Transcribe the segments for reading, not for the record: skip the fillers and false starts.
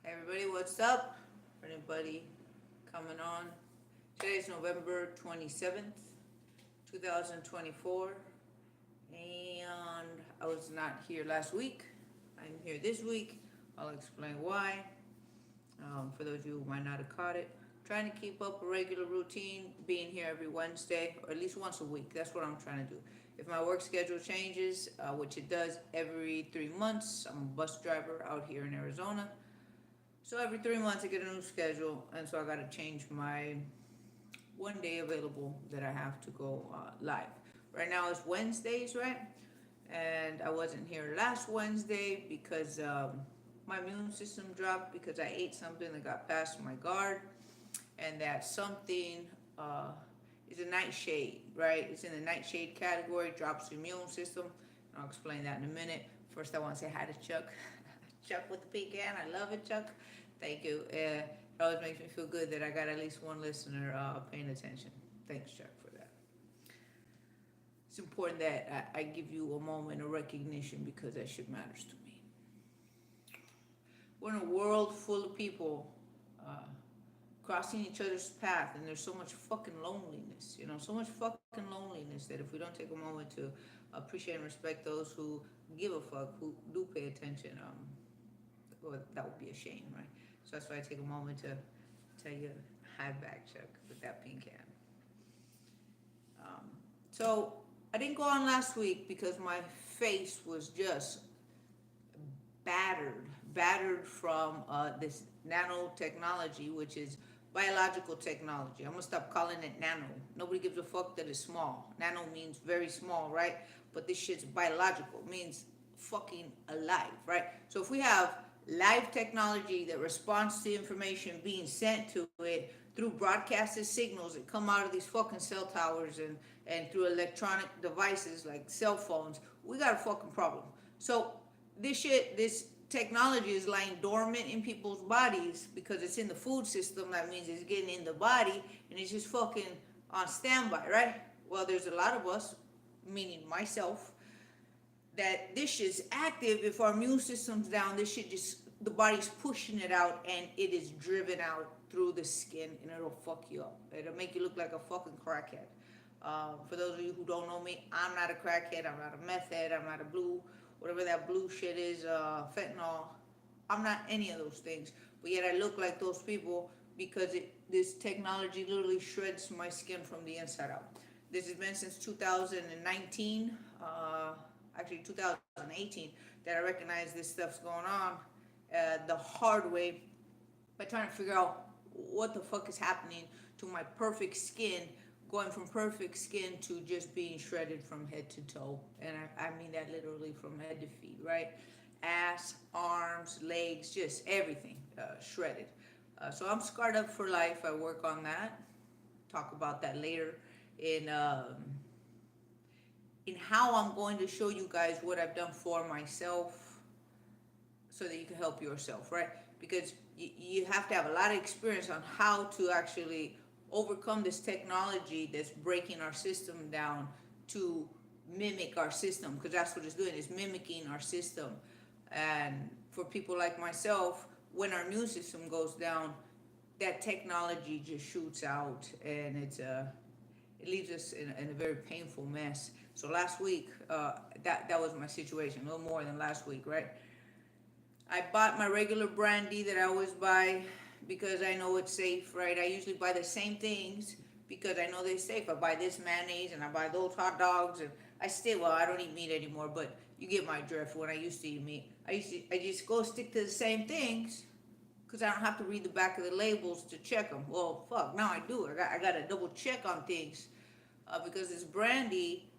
Hey everybody, what's up? Anybody coming on? Today's November 27th, 2024, and I was not here last week. I'm here this week. I'll explain why. For those of you who might not have caught it, trying to keep up a regular routine, being here every Wednesday, or at least once a week. That's what I'm trying to do. If my work schedule changes, which it does every 3 months, I'm a bus driver out here in Arizona. So every 3 months I get a new schedule, and so I got to change my one day available that I have to go live. Right now it's Wednesdays, right? And I wasn't here last Wednesday because my immune system dropped because I ate something that got past my guard, and that something uh, is a nightshade, right? It's in the nightshade category, drops the immune system. I'll explain that in a minute. First, I want to say hi to Chuck. Chuck with the pecan. I love it, Chuck. Thank you. It always makes me feel good that I got at least one listener paying attention. Thanks, Chuck, for that. It's important that I give you a moment of recognition because that shit matters to me. We're in a world full of people uh, crossing each other's path, and there's so much fucking loneliness, so much fucking loneliness that if we don't take a moment to appreciate and respect those who give a fuck, who do pay attention, well, that would be a shame, right? So that's why I take a moment to tell you hi back, Chuck, with that pink can. So I didn't go on last week because my face was just battered from this nanotechnology, which is biological technology. I'm gonna stop calling it nano. Nobody gives a fuck that it's small. Nano means very small, right? But this shit's biological. It means fucking alive, right? So if we have live technology that responds to information being sent to it through broadcasted signals that come out of these fucking cell towers and through electronic devices like cell phones, we got a fucking problem. So this technology is lying dormant in people's bodies because it's in the food system. That means it's getting in the body and it's just fucking on standby, right? Well, there's a lot of us, meaning myself, that this shit's active. If our immune system's down, this shit just, the body's pushing it out and it is driven out through the skin and it'll fuck you up. It'll make you look like a fucking crackhead. For those of you who don't know me, I'm not a crackhead, I'm not a meth head, I'm not a blue, whatever that blue shit is, fentanyl. I'm not any of those things, but yet I look like those people because this technology literally shreds my skin from the inside out. This has been since 2019, actually 2018, that I recognize this stuff's going on the hard way by trying to figure out what the fuck is happening to my perfect skin, going from perfect skin to just being shredded from head to toe. And I mean that literally from head to feet, right? Ass, arms, legs, just everything shredded. So I'm scarred up for life. I work on that. Talk about that later in how I'm going to show you guys what I've done for myself so that you can help yourself, right? Because you have to have a lot of experience on how to actually overcome this technology that's breaking our system down to mimic our system, because that's what it's doing, is mimicking our system. And for people like myself, when our immune system goes down, that technology just shoots out and it leaves us in a very painful mess. So last week, that was my situation, a little more than last week, right? I bought my regular brandy that I always buy because I know it's safe, right? I usually buy the same things because I know they're safe. I buy this mayonnaise and I buy those hot dogs, and I don't eat meat anymore, but you get my drift. When I used to eat meat, I just go stick to the same things because I don't have to read the back of the labels to check them. Well, fuck, now I do. I got to double check on things because this brandy,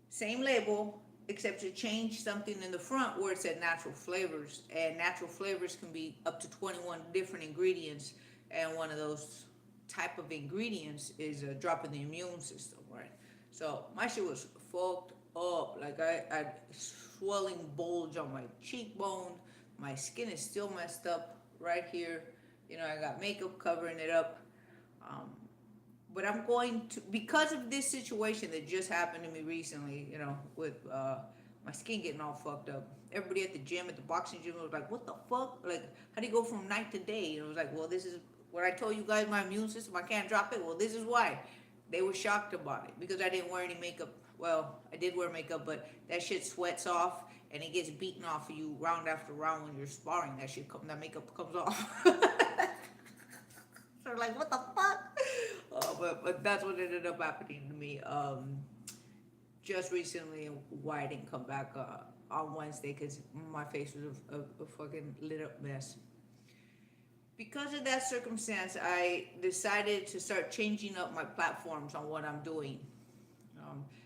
same label, except you change something in the front where it said natural flavors, and natural flavors can be up to 21 different ingredients, and one of those type of ingredients is a drop in the immune system, right? So my shit was fucked up. Like I had swelling bulge on my cheekbone. My skin is still messed up right here. I got makeup covering it up. Um, but I'm going to, because of this situation that just happened to me recently, with my skin getting all fucked up. Everybody at the gym, at the boxing gym, was like, "What the fuck? Like, how do you go from night to day?" And it was like, "Well, this is what I told you guys. My immune system, I can't drop it. Well, this is why." They were shocked about it because I didn't wear any makeup. Well, I did wear makeup, but that shit sweats off and it gets beaten off of you round after round when you're sparring. That makeup comes off. So like, what the fuck? But that's what ended up happening to me. Just recently, why I didn't come back on Wednesday because my face was a fucking lit up mess. Because of that circumstance, I decided to start changing up my platforms on what I'm doing.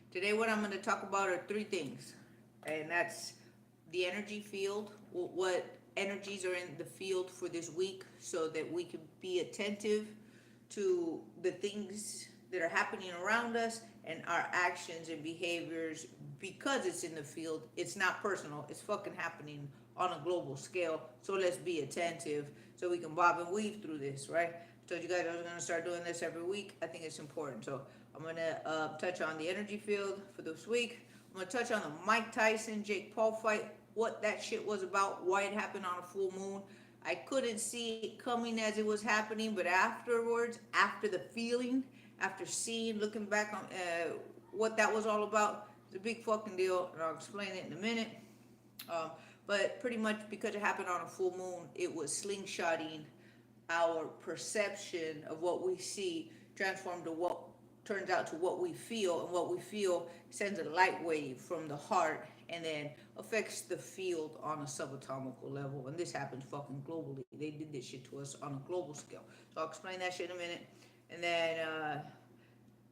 Today, what I'm going to talk about are three things, and that's the energy field, what energies are in the field for this week, so that we can be attentive to the things that are happening around us and our actions and behaviors because it's in the field. It's not personal, it's fucking happening on a global scale. So let's be attentive so we can bob and weave through this, right? I told you guys I was going to start doing this every week. I think it's important. So I'm going to touch on the energy field for this week. I'm going to touch on the Mike Tyson, Jake Paul fight, what that shit was about, why it happened on a full moon. I couldn't see it coming as it was happening, but afterwards, after the feeling, after seeing, looking back on what that was all about, it's a big fucking deal, and I'll explain it in a minute. But pretty much because it happened on a full moon, it was slingshotting our perception of what we see, transformed to what turns out to what we feel, and what we feel sends a light wave from the heart and then affects the field on a subatomical level. And this happens fucking globally. They did this shit to us on a global scale. So I'll explain that shit in a minute. And then,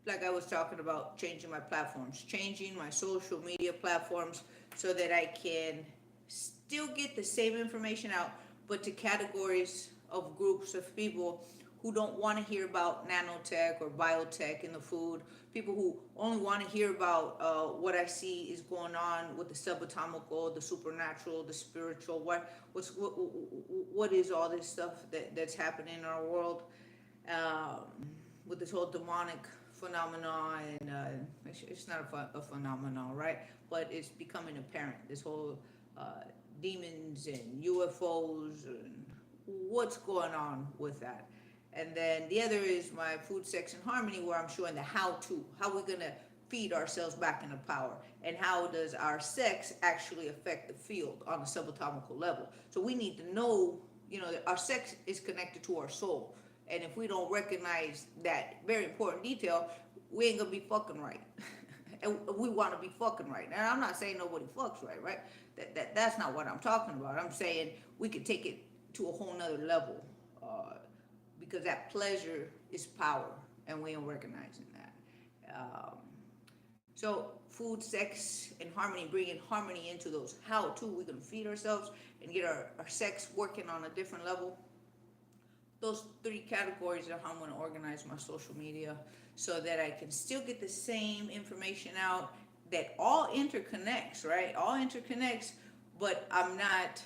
like I was talking about, changing my platforms, changing my social media platforms so that I can still get the same information out, but to categories of groups of people who don't want to hear about nanotech or biotech in the food, people who only want to hear about what I see is going on with the subatomical, the supernatural, the spiritual. What is all this stuff that's happening in our world with this whole demonic phenomenon? And it's not a phenomenon, right? But it's becoming apparent. This whole demons and UFOs and what's going on with that. And then the other is my food, sex, and harmony, where I'm showing the how-to, how we're gonna feed ourselves back into power, and how does our sex actually affect the field on a subatomical level. So we need to know, that our sex is connected to our soul, and if we don't recognize that very important detail, we ain't gonna be fucking right. And we want to be fucking right. And I'm not saying nobody fucks right? That's not what I'm talking about. I'm saying we could take it to a whole nother level. Because that pleasure is power, and we ain't recognizing that. So food, sex, and harmony, bringing harmony into those how-to, we're going to feed ourselves and get our sex working on a different level. Those three categories are how I'm going to organize my social media so that I can still get the same information out that all interconnects, right? All interconnects, but I'm not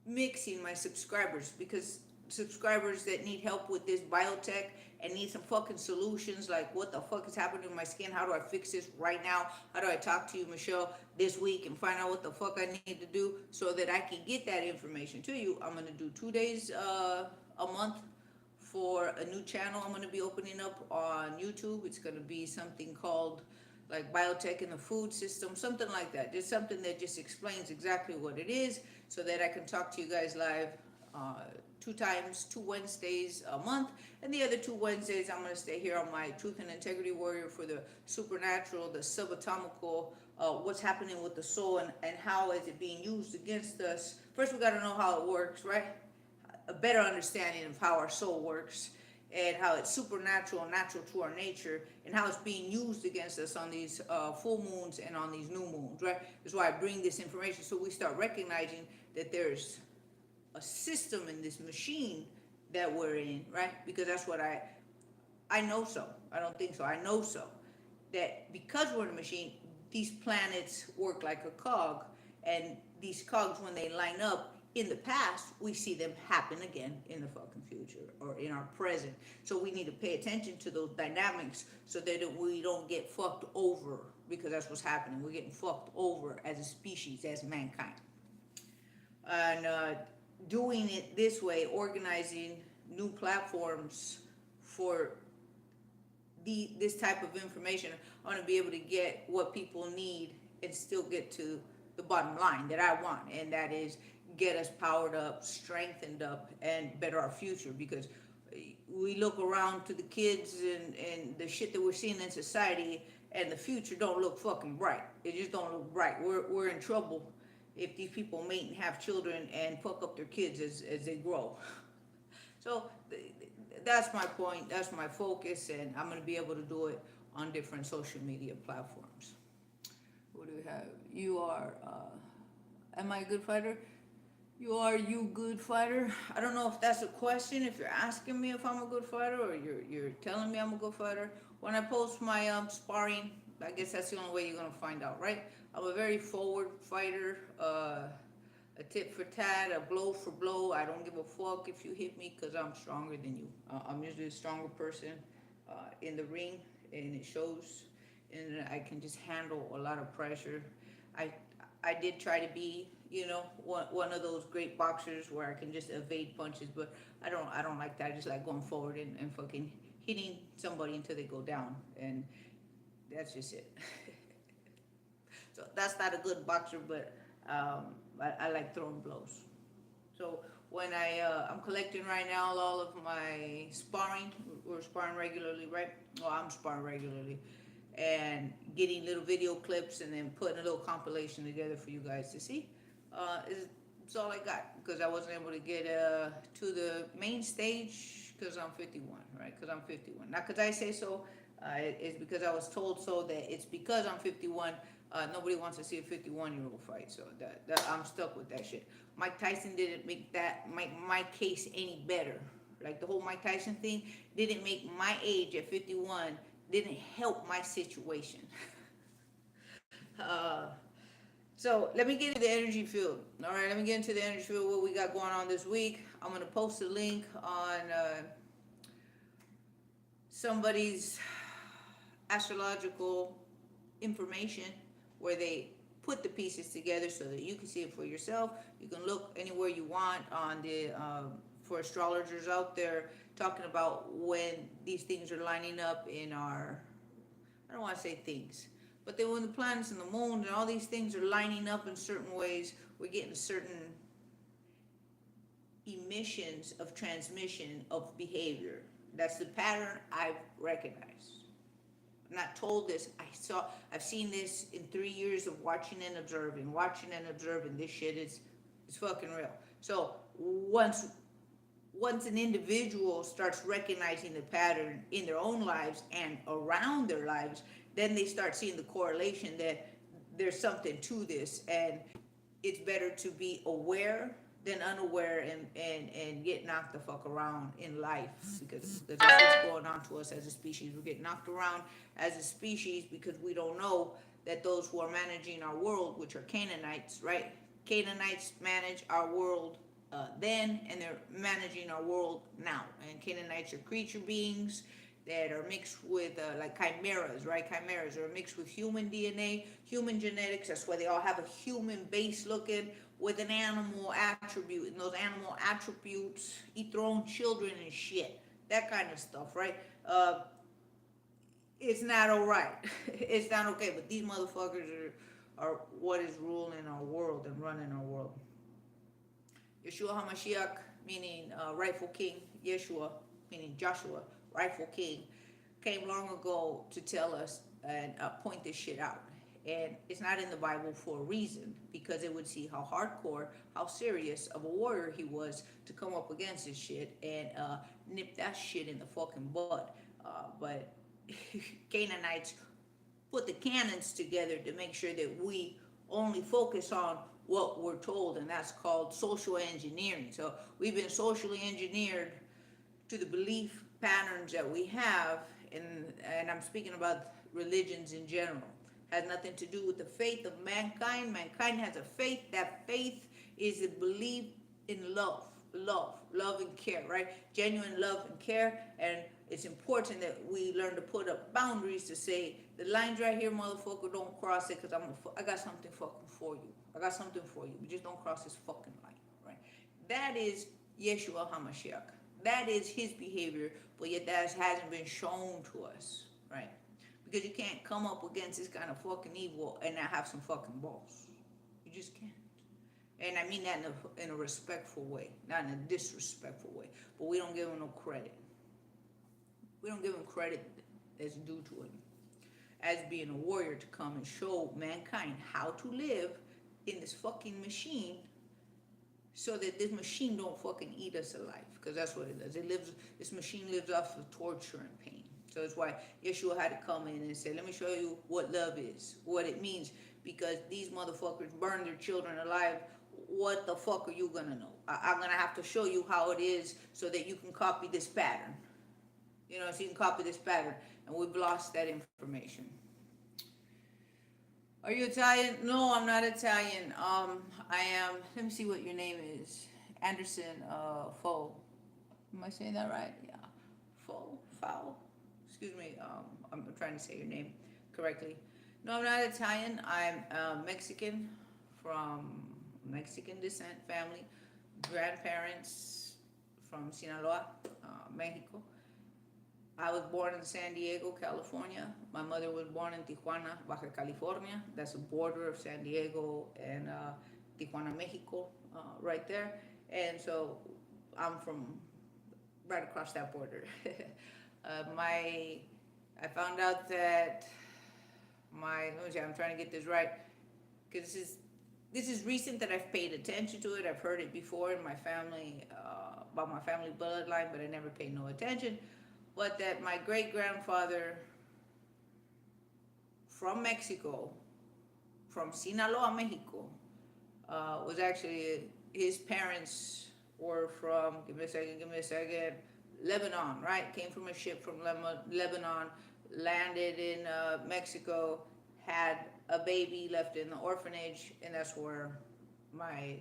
mixing my subscribers, because subscribers that need help with this biotech and need some fucking solutions, like what the fuck is happening to my skin, how do I fix this right now, how do I talk to you, Michelle, this week and find out what the fuck I need to do so that I can get that information to you. I'm going to do 2 days a month for a new channel I'm going to be opening up on YouTube. It's going to be something called like biotech in the food system, something like that. Just something that just explains exactly what it is so that I can talk to you guys live 2 Wednesdays a month. And the other 2 Wednesdays, I'm going to stay here on my Truth and Integrity Warrior for the supernatural, the subatomical, what's happening with the soul and how is it being used against us. First, we got to know how it works, right? A better understanding of how our soul works, and how it's supernatural and natural to our nature, and how it's being used against us on these full moons and on these new moons, right? That's why I bring this information, so we start recognizing that there's a system in this machine that we're in, right? Because that's what I know so. I don't think so. I know so. That because we're in a machine, these planets work like a cog, and these cogs, when they line up, in the past, we see them happen again in the fucking future or in our present. So we need to pay attention to those dynamics so that we don't get fucked over because that's what's happening. We're getting fucked over as a species, as mankind. And doing it this way, organizing new platforms for this type of information, I want to be able to get what people need and still get to the bottom line that I want, and that is get us powered up, strengthened up, and better our future. Because we look around to the kids and the shit that we're seeing in society, and the future don't look fucking bright. It just don't look bright. We're in trouble if these people mate and have children and fuck up their kids as they grow. So that's my point. That's my focus, and I'm going to be able to do it on different social media platforms. What do we have? You are, am I a good fighter? You good fighter? I don't know if that's a question, if you're asking me if I'm a good fighter, or you're telling me I'm a good fighter. When I post my sparring, I guess that's the only way you're going to find out, right? I'm a very forward fighter, a tit for tat, a blow for blow. I don't give a fuck if you hit me because I'm stronger than you. I'm usually a stronger person in the ring, and it shows, and I can just handle a lot of pressure. I did try to be, one of those great boxers where I can just evade punches, but I don't like that. I just like going forward and fucking hitting somebody until they go down, and that's just it. So that's not a good boxer, but I like throwing blows. So when I'm collecting right now all of my sparring. We're sparring regularly, right? Well, I'm sparring regularly, and getting little video clips and then putting a little compilation together for you guys to see. It's all I got, because I wasn't able to get to the main stage because I'm 51, right? Because I'm 51. Not because I say so. It's because I was told so, that it's because I'm 51. Nobody wants to see a 51-year-old fight, so that I'm stuck with that shit. Mike Tyson didn't make that my case any better. Like, the whole Mike Tyson thing didn't make my age at 51, didn't help my situation. So let me get into the energy field. All right, let me get into the energy field, what we got going on this week. I'm going to post a link on somebody's astrological information where they put the pieces together so that you can see it for yourself. You can look anywhere you want on the for astrologers out there talking about when these things are lining up in our, I don't want to say things, but then when the planets and the moon and all these things are lining up in certain ways, we're getting certain emissions of transmission of behavior. That's the pattern I've recognized. I'm not told this. I've seen this in 3 years of watching and observing. This shit is fucking real. So once an individual starts recognizing the pattern in their own lives and around their lives, then they start seeing the correlation that there's something to this, and it's better to be aware than unaware and get knocked the fuck around in life, because that's what's going on to us as a species. We get knocked around as a species because we don't know that those who are managing our world, which are Canaanites, right? Canaanites manage our world then, and they're managing our world now. And Canaanites are creature beings that are mixed with like chimeras, right? Chimeras are mixed with human DNA, human genetics. That's why they all have a human base looking with an animal attribute, and those animal attributes eat their own children and shit. That kind of stuff, right? It's not all right. It's not okay. But these motherfuckers are what is ruling our world and running our world. Yeshua HaMashiach, meaning rightful king. Yeshua, meaning Joshua, rightful king, came long ago to tell us and point this shit out. And it's not in the Bible for a reason, because it would see how hardcore, how serious of a warrior he was to come up against this shit and nip that shit in the fucking bud. But Canaanites put the cannons together to make sure that we only focus on what we're told, and that's called social engineering. So we've been socially engineered to the belief patterns that we have, and I'm speaking about religions in general. Has nothing to do with the faith of mankind. Mankind has a faith. That faith is a belief in love. love and care, right? Genuine love and care. And it's important that we learn to put up boundaries to say, the line's right here, motherfucker, don't cross it, because I got something fucking for you. I got something for you. But just don't cross this fucking line, right? That is Yeshua HaMashiach. That is his behavior, but yet that hasn't been shown to us, right? Because you can't come up against this kind of fucking evil and not have some fucking balls. You just can't. And I mean that in a respectful way, not in a disrespectful way. But we don't give him no credit. We don't give him credit that's due to him as being a warrior to come and show mankind how to live in this fucking machine, so that this machine don't fucking eat us alive, because that's what it does. This machine lives off of torture and pain. So that's why Yeshua had to come in and say, let me show you what love is, what it means, because these motherfuckers burn their children alive. What the fuck are you gonna know? I'm gonna have to show you how it is so that you can copy this pattern. You know, so you can copy this pattern, and we've lost that information. Are you Italian? No, I'm not Italian. I am. Let me see what your name is. Anderson. Fo. Am I saying that right? Yeah. Foul. Excuse me. I'm trying to say your name correctly. No, I'm not Italian. I'm Mexican, from Mexican descent family. Grandparents from Sinaloa, Mexico. I was born in San Diego, California. My mother was born in Tijuana, Baja California. That's the border of San Diego and Tijuana, Mexico, right there. And so I'm from right across that border. I found out that let me see, I'm trying to get this right, because this is recent that I've paid attention to it. I've heard it before in my family, about my family bloodline, but I never paid no attention. But that my great-grandfather from Mexico, from Sinaloa, Mexico, was actually, his parents were from, give me a second, Lebanon, right? Came from a ship from Lebanon, landed in Mexico, had a baby left in the orphanage, and that's where my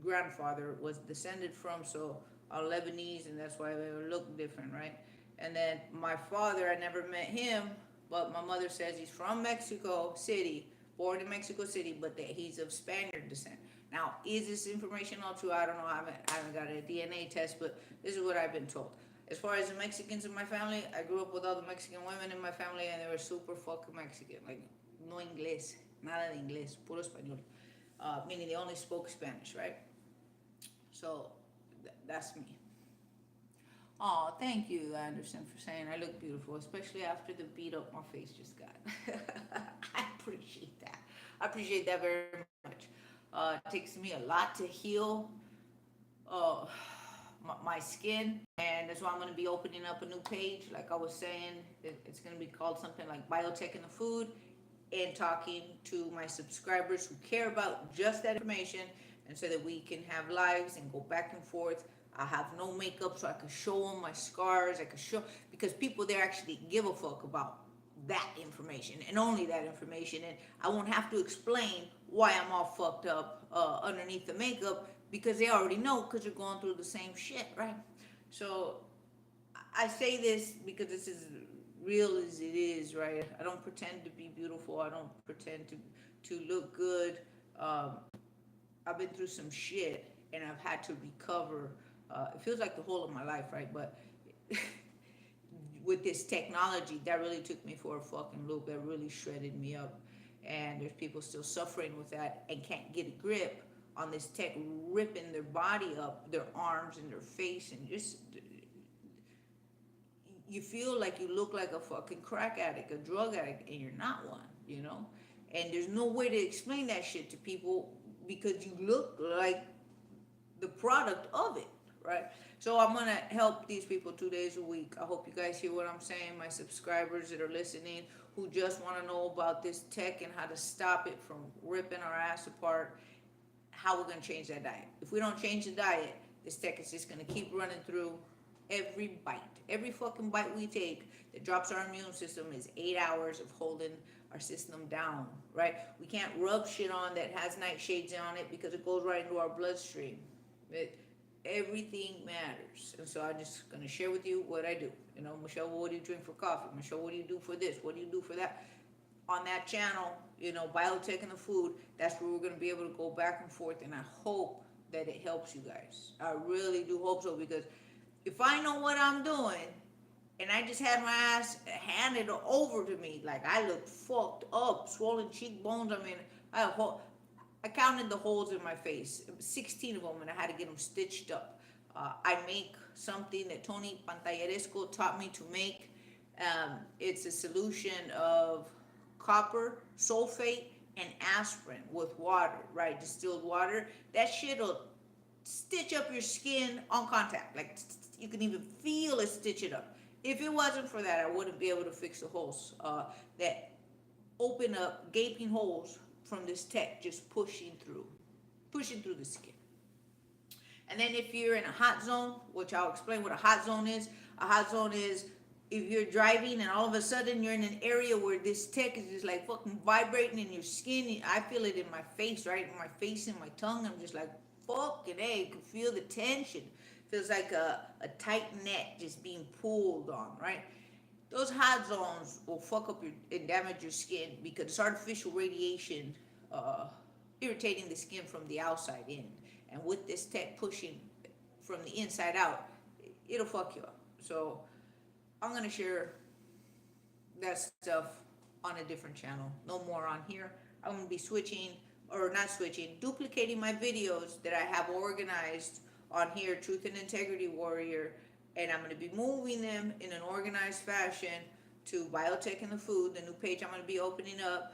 grandfather was descended from. So are Lebanese, and that's why they look different, right? And then my father, I never met him, but my mother says he's from Mexico City, born in Mexico City, but that he's of Spaniard descent. Now, is this information all true? I don't know. I haven't got a DNA test, but this is what I've been told. As far as the Mexicans in my family, I grew up with all the Mexican women in my family, and they were super fucking Mexican. Like, no inglés, nada de inglés, puro español. Meaning they only spoke Spanish, right? So, that's me. Oh, thank you, Anderson, for saying I look beautiful, especially after the beat up my face just got. I appreciate that. I appreciate that very much. It takes me a lot to heal my skin, and that's why I'm going to be opening up a new page. Like I was saying, it's going to be called something like Biotech in the Food, and talking to my subscribers who care about just that information, and so that we can have lives and go back and forth. I have no makeup, so I can show them my scars. I can show, because people there actually give a fuck about that information and only that information, and I won't have to explain why I'm all fucked up underneath the makeup, because they already know, because they're going through the same shit, right? So I say this because this is real as it is, right? I don't pretend to be beautiful. I don't pretend to look good. I've been through some shit, and I've had to recover. It feels like the whole of my life, right? But with this technology, that really took me for a fucking loop. That really shredded me up. And there's people still suffering with that and can't get a grip on this tech ripping their body up, their arms and their face, and just, you feel like you look like a fucking crack addict, a drug addict, and you're not one, you know? And there's no way to explain that shit to people, because you look like the product of it, right? So I'm gonna help these people 2 days a week. I hope you guys hear what I'm saying, my subscribers that are listening, who just want to know about this tech and how to stop it from ripping our ass apart, how we're gonna change that diet. If we don't change the diet, this tech is just gonna keep running through every bite. Every fucking bite we take that drops our immune system is 8 hours of holding our system down, right? We can't rub shit on that has nightshades on it, because it goes right into our bloodstream. Everything matters. And so I'm just going to share with you what I do. You know, Michelle, what do you drink for coffee? Michelle, what do you do for this? What do you do for that? On that channel, you know, biotech and the food, that's where we're going to be able to go back and forth. And I hope that it helps you guys. I really do hope so, because if I know what I'm doing and I just had my ass handed over to me, like I look fucked up, swollen cheekbones. I mean, I counted the holes in my face, 16 of them, and I had to get them stitched up. I make something that Tony Pantalleresco taught me to make. It's a solution of copper, sulfate, and aspirin with water, right? Distilled water. That shit'll stitch up your skin on contact. Like you can even feel it stitch it up. If it wasn't for that, I wouldn't be able to fix the holes that open up, gaping holes from this tech just pushing through the skin. And then if you're in a hot zone, which I'll explain what a hot zone is. A hot zone is if you're driving and all of a sudden you're in an area where this tech is just like fucking vibrating in your skin. I feel it in my face, right? In my face and my tongue. I'm just like, fucking hey, you can feel the tension. Feels like a tight net just being pulled on, right? Those hot zones will fuck up and damage your skin because it's artificial radiation irritating the skin from the outside in. And with this tech pushing from the inside out, it'll fuck you up. So I'm going to share that stuff on a different channel. No more on here. I'm going to be duplicating my videos that I have organized on here, Truth and Integrity Warrior, and I'm going to be moving them in an organized fashion to Biotech and the Food, the new page I'm going to be opening up,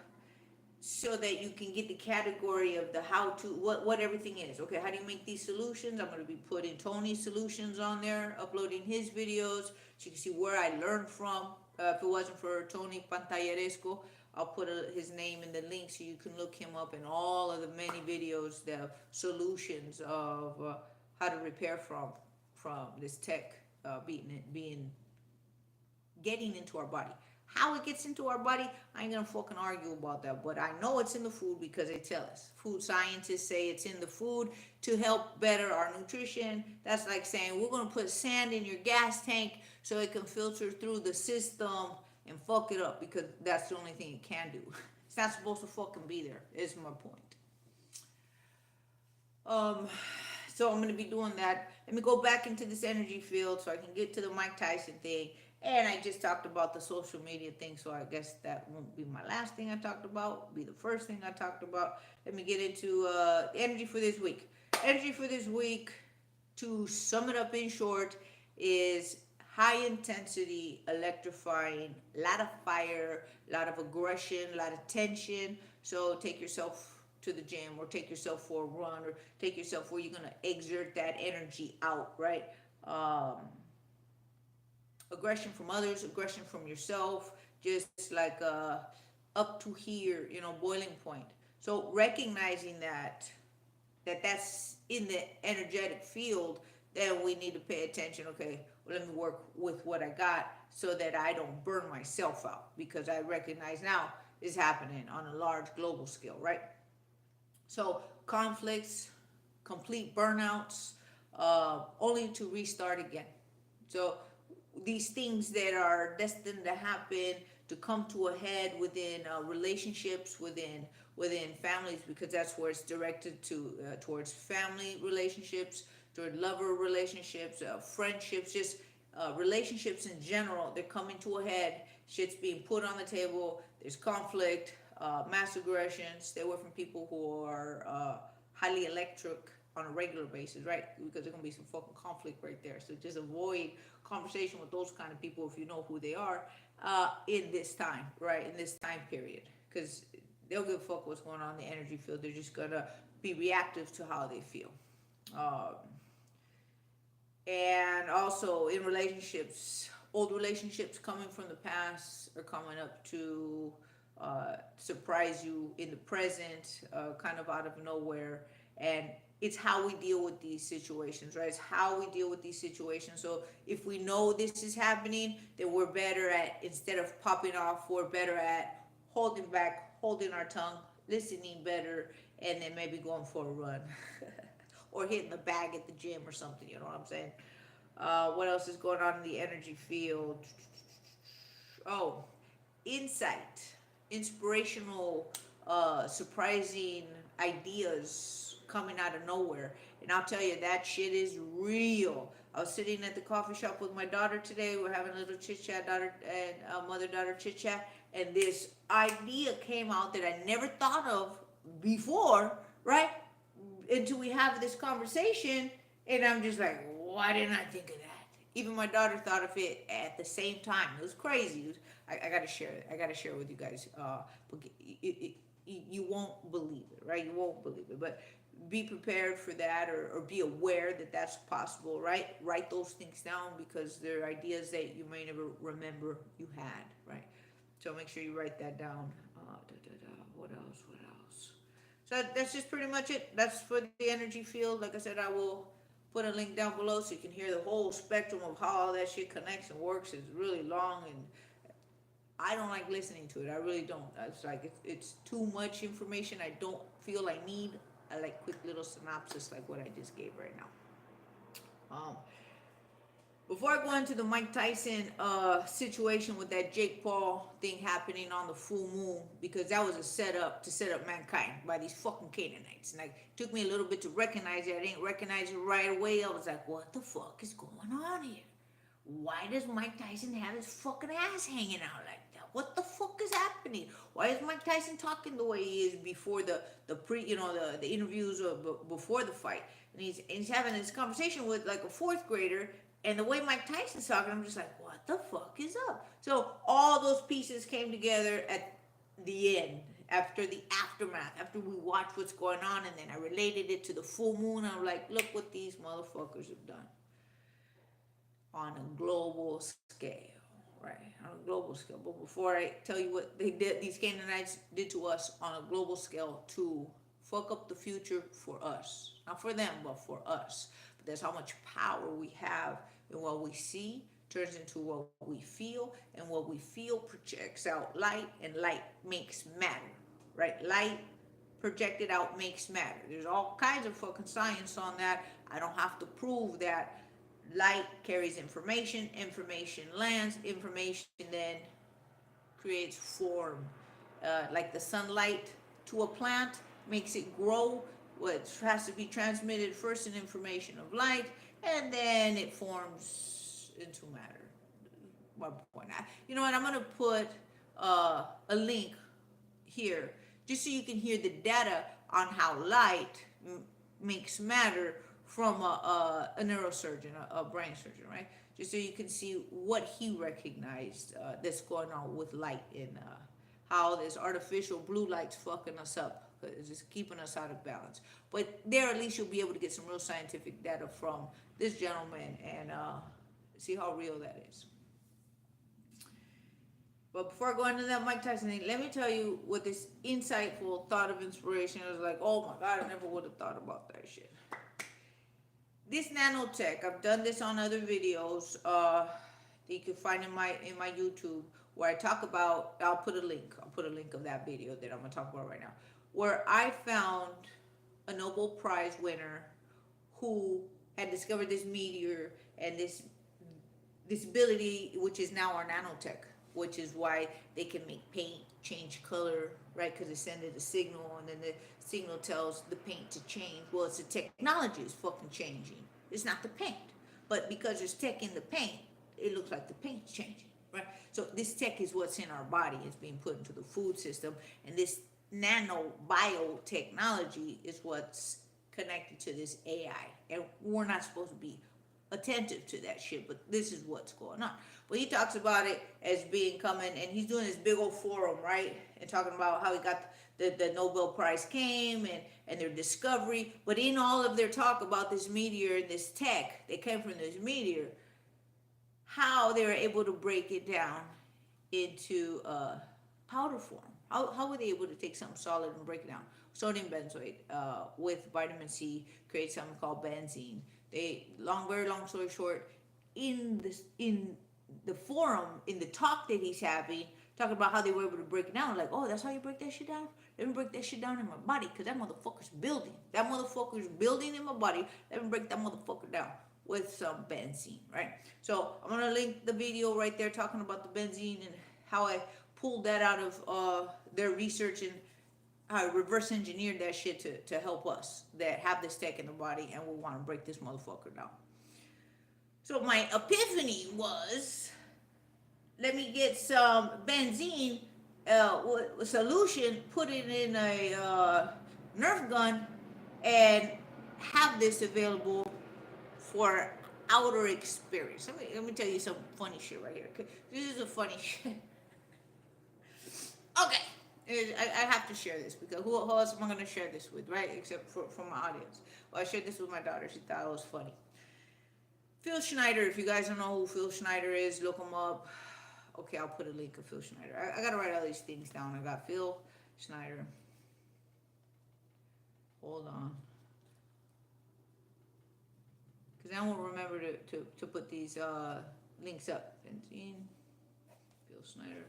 so that you can get the category of the how to, what everything is. Okay, how do you make these solutions? I'm going to be putting Tony's solutions on there, uploading his videos, so you can see where I learned from. If it wasn't for Tony Pantalleresco, I'll put his name in the link so you can look him up in all of the many videos, the solutions of how to repair from this tech getting into our body. How it gets into our body, I ain't gonna fucking argue about that, but I know it's in the food because they tell us. Food scientists say it's in the food to help better our nutrition. That's like saying we're gonna put sand in your gas tank so it can filter through the system and fuck it up, because that's the only thing it can do. It's not supposed to fucking be there, is my point. So I'm going to be doing that. Let me go back into this energy field so I can get to the Mike Tyson thing. And I just talked about the social media thing, so I guess that won't be my last thing I talked about. It'll be the first thing I talked about. Let me get into energy for this week. Energy for this week, to sum it up in short, is high intensity, electrifying, a lot of fire, a lot of aggression, a lot of tension. So take yourself to the gym, or take yourself for a run, or take yourself where you're going to exert that energy out, right? Aggression from others, aggression from yourself, just like up to here, boiling point. So recognizing that's in the energetic field, then we need to pay attention. Okay, well, let me work with what I got so that I don't burn myself out, because I recognize now is happening on a large global scale, right? So conflicts, complete burnouts, only to restart again. So these things that are destined to happen, to come to a head within relationships, within families, because that's where it's directed to, towards family relationships, toward lover relationships, friendships, just relationships in general. They're coming to a head. Shit's being put on the table. There's conflict. Mass aggression. Stay away from people who are highly electric on a regular basis, right? Because there's gonna be some fucking conflict right there. So just avoid conversation with those kind of people if you know who they are in this time, right? In this time period, because they'll give a fuck what's going on in the energy field. They're just gonna be reactive to how they feel. And also in relationships, old relationships coming from the past are coming up to surprise you in the present, kind of out of nowhere. And it's how we deal with these situations, right? It's how we deal with these situations. So if we know this is happening, then we're better at, instead of popping off, we're better at holding back, holding our tongue, listening better, and then maybe going for a run. or hitting the bag at the gym or something. You know what I'm saying? What else is going on in the energy field? Oh, insight, inspirational, surprising ideas coming out of nowhere. And I'll tell you, that shit is real. I was sitting at the coffee shop with my daughter today. We're having a little chit chat, daughter and mother daughter chit chat, and this idea came out that I never thought of before, right? Until we have this conversation, and I'm just like, why didn't I think of that? Even my daughter thought of it at the same time. It was crazy. I gotta share it. I gotta share it with you guys. You won't believe it, right? You won't believe it. But be prepared for that, or be aware that that's possible, right? Write those things down, because they're ideas that you may never remember you had, right? So make sure you write that down. What else? What else? So that's just pretty much it. That's for the energy field. Like I said, I will put a link down below so you can hear the whole spectrum of how all that shit connects and works. It's really long, and I don't like listening to it. I really don't. It's like it's too much information. I don't feel I need. I like quick little synopsis like what I just gave right now. Before I go into the Mike Tyson situation with that Jake Paul thing happening on the full moon, because that was a setup to set up mankind by these fucking Canaanites. And like, it took me a little bit to recognize it. I didn't recognize it right away. I was like, what the fuck is going on here? Why does Mike Tyson have his fucking ass hanging out like that? What the fuck is happening? Why is Mike Tyson talking the way he is before the interviews or before the fight? And he's having this conversation with like a fourth grader, and the way Mike Tyson's talking, I'm just like, what the fuck is up? So all those pieces came together at the end, after the aftermath, after we watched what's going on, and then I related it to the full moon. I'm like, look what these motherfuckers have done on a global scale, right? On a global scale. But before I tell you what they did, these Canaanites did to us on a global scale to fuck up the future for us. Not for them, but for us. But that's how much power we have in what we see turns into what we feel, and what we feel projects out light, and light makes matter, right? Light projected out makes matter. There's all kinds of fucking science on that. I don't have to prove that. Light carries information, information lands, information then creates form. Like the sunlight to a plant makes it grow. What has to be transmitted first in information of light, and then it forms into matter. One point. You know what? I'm gonna put a link here just so you can hear the data on how light makes matter from a neurosurgeon, a brain surgeon, right? Just so you can see what he recognized that's going on with light, and how this artificial blue light's fucking us up. It's just keeping us out of balance. But there, at least you'll be able to get some real scientific data from this gentleman, and see how real that is. But before I go into that Mike Tyson thing, let me tell you what this insightful thought of inspiration is like. Oh my God, I never would have thought about that shit. This nanotech, I've done this on other videos that you can find in my YouTube, where I talk about, I'll put a link of that video that I'm going to talk about right now, where I found a Nobel Prize winner who had discovered this meteor and this ability, which is now our nanotech, which is why they can make paint change color, right? Because they send it a signal, and then the signal tells the paint to change. Well, it's the technology is fucking changing. It's not the paint. But because there's tech in the paint, it looks like the paint's changing, right? So this tech is what's in our body. It's being put into the food system, and this Nano Bio technology is what's connected to this AI. And we're not supposed to be attentive to that shit, but this is what's going on. But he talks about it as being coming, and he's doing this big old forum, right? And talking about how he got the Nobel Prize came, and their discovery. But in all of their talk about this meteor and this tech that came from this meteor, how they were able to break it down into powder form. How were they able to take something solid and break it down? Sodium benzoate with vitamin C create something called benzene. They very long story short, in the forum, in the talk that he's having, talking about how they were able to break it down. Like, oh, that's how you break that shit down? Let me break that shit down in my body, because that motherfucker's building. That motherfucker's building in my body. Let me break that motherfucker down with some benzene, right? So I'm gonna link the video right there talking about the benzene and how I pulled that out of their research, and how I reverse engineered that shit to help us that have this tech in the body and we want to break this motherfucker down. So my epiphany was, let me get some benzene solution, put it in a Nerf gun, and have this available for outer experience. Let me tell you some funny shit right here. This is a funny shit. Okay, I have to share this, because who else am I going to share this with, right? Except for my audience. Well, I shared this with my daughter. She thought it was funny. Phil Schneider, if you guys don't know who Phil Schneider is, look him up. Okay, I'll put a link of Phil Schneider. I got to write all these things down. I got Phil Schneider. Hold on. Because I won't remember to put these links up. Benzene, Phil Schneider.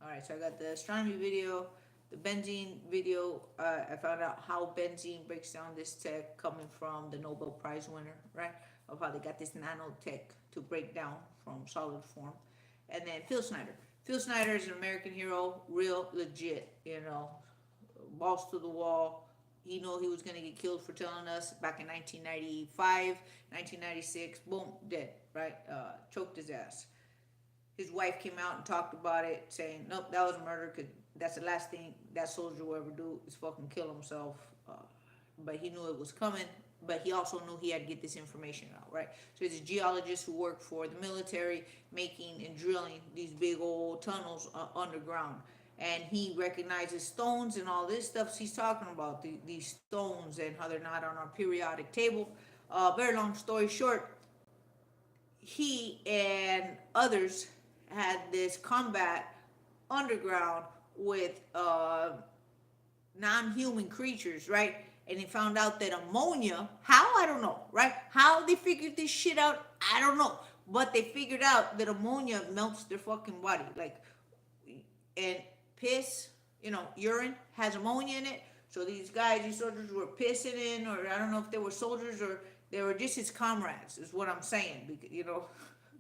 Alright, so I got the astronomy video, the benzene video. I found out how benzene breaks down this tech, coming from the Nobel Prize winner, right? Of how they got this nanotech to break down from solid form. And then Phil Schneider. Phil Schneider is an American hero, real legit, you know, balls to the wall. He knew he was going to get killed for telling us back in 1995, 1996, boom, dead, right? Choked his ass. His wife came out and talked about it, saying, nope, that was murder, because that's the last thing that soldier will ever do, is fucking kill himself. But he knew it was coming, but he also knew he had to get this information out, right? So he's a geologist who worked for the military, making and drilling these big old tunnels underground. And he recognizes stones and all this stuff he's talking about, these stones and how they're not on our periodic table. Very long story short, he and others had this combat underground with non-human creatures, right? And they found out that ammonia, how, I don't know, right? How they figured this shit out, I don't know. But they figured out that ammonia melts their fucking body. Like, and piss, you know, urine has ammonia in it. So these guys, these soldiers were pissing in, or I don't know if they were soldiers or they were just his comrades, is what I'm saying. Because, you know,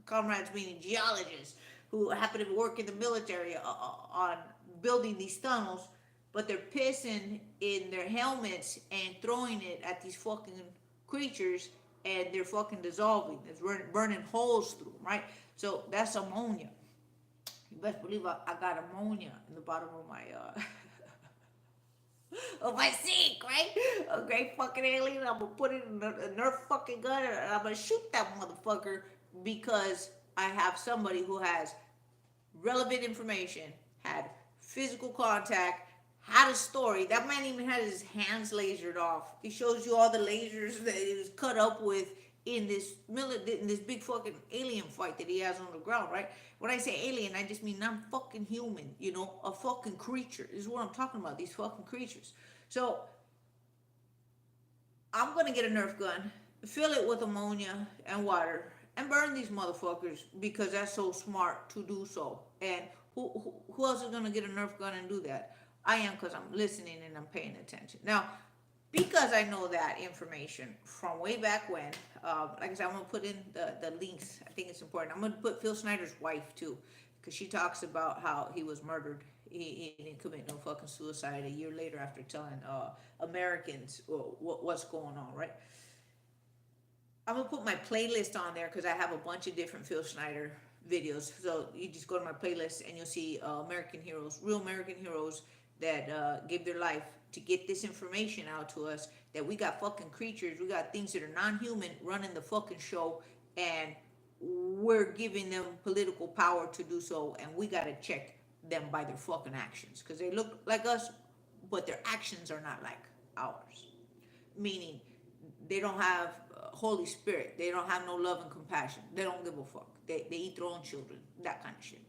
comrades meaning geologists who happen to work in the military on building these tunnels, but they're pissing in their helmets and throwing it at these fucking creatures, and they're fucking dissolving. It's burning holes through them, right? So that's ammonia. You best believe I got ammonia in the bottom of my of my sink, right? A great fucking alien. I'm gonna put it in a Nerf fucking gun, and I'm gonna shoot that motherfucker, because I have somebody who has relevant information, had physical contact, had a story. That man even had his hands lasered off. He shows you all the lasers that he was cut up with in this big fucking alien fight that he has on the ground, right? When I say alien, I just mean non-fucking human, you know, a fucking creature. This is what I'm talking about, these fucking creatures. So I'm gonna get a Nerf gun, fill it with ammonia and water, and burn these motherfuckers, because that's so smart to do so. And who else is gonna get a Nerf gun and do that? I am, because I'm listening and I'm paying attention. Now, because I know that information from way back when, like I said, I'm going to put in the links. I think it's important. I'm going to put Phil Schneider's wife, too, because she talks about how he was murdered. He didn't commit no fucking suicide a year later after telling Americans what's going on, right? I'm going to put my playlist on there, because I have a bunch of different Phil Schneider videos. So you just go to my playlist and you'll see American heroes, real American heroes that gave their life to get this information out to us, that we got fucking creatures, we got things that are non-human running the fucking show, and we're giving them political power to do so, and we gotta check them by their fucking actions, because they look like us, but their actions are not like ours. Meaning, they don't have Holy Spirit, they don't have no love and compassion, they don't give a fuck, they eat their own children, that kind of shit.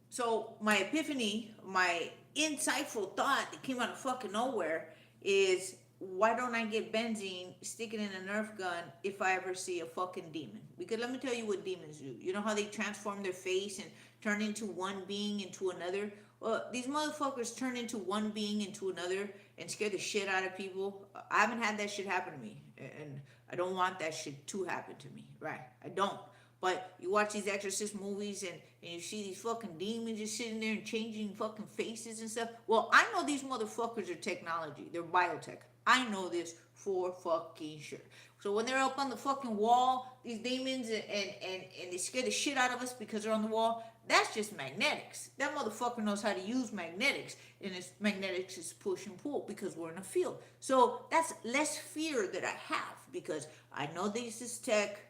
So my epiphany, my insightful thought that came out of fucking nowhere is, why don't I get benzene, stick it in a Nerf gun if I ever see a fucking demon? Because let me tell you what demons do. You know how they transform their face and turn into one being into another? Well, these motherfuckers turn into one being into another and scare the shit out of people. I haven't had that shit happen to me, and I don't want that shit to happen to me, right? I don't. But you watch these exorcist movies and you see these fucking demons just sitting there and changing fucking faces and stuff. Well, I know these motherfuckers are technology. They're biotech. I know this for fucking sure. So when they're up on the fucking wall, these demons, and they scare the shit out of us because they're on the wall, that's just magnetics. That motherfucker knows how to use magnetics, and it's magnetics is push and pull because we're in a field. So that's less fear that I have because I know this is tech.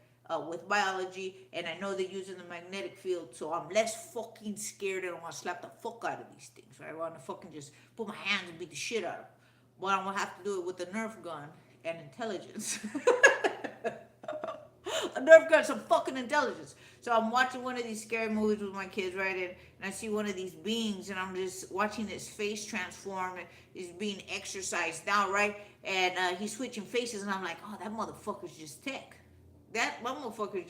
With biology, and I know they're using the magnetic field, so I'm less fucking scared. I don't want to slap the fuck out of these things, right? I want to fucking just put my hands and beat the shit out of them. But I'm gonna have to do it with a Nerf gun and intelligence. A Nerf gun, some fucking intelligence. So I'm watching one of these scary movies with my kids, right? And I see one of these beings, and I'm just watching his face transform, and he's being exercised now, right? And he's switching faces, and I'm like, oh, that motherfucker's just tech. That motherfucker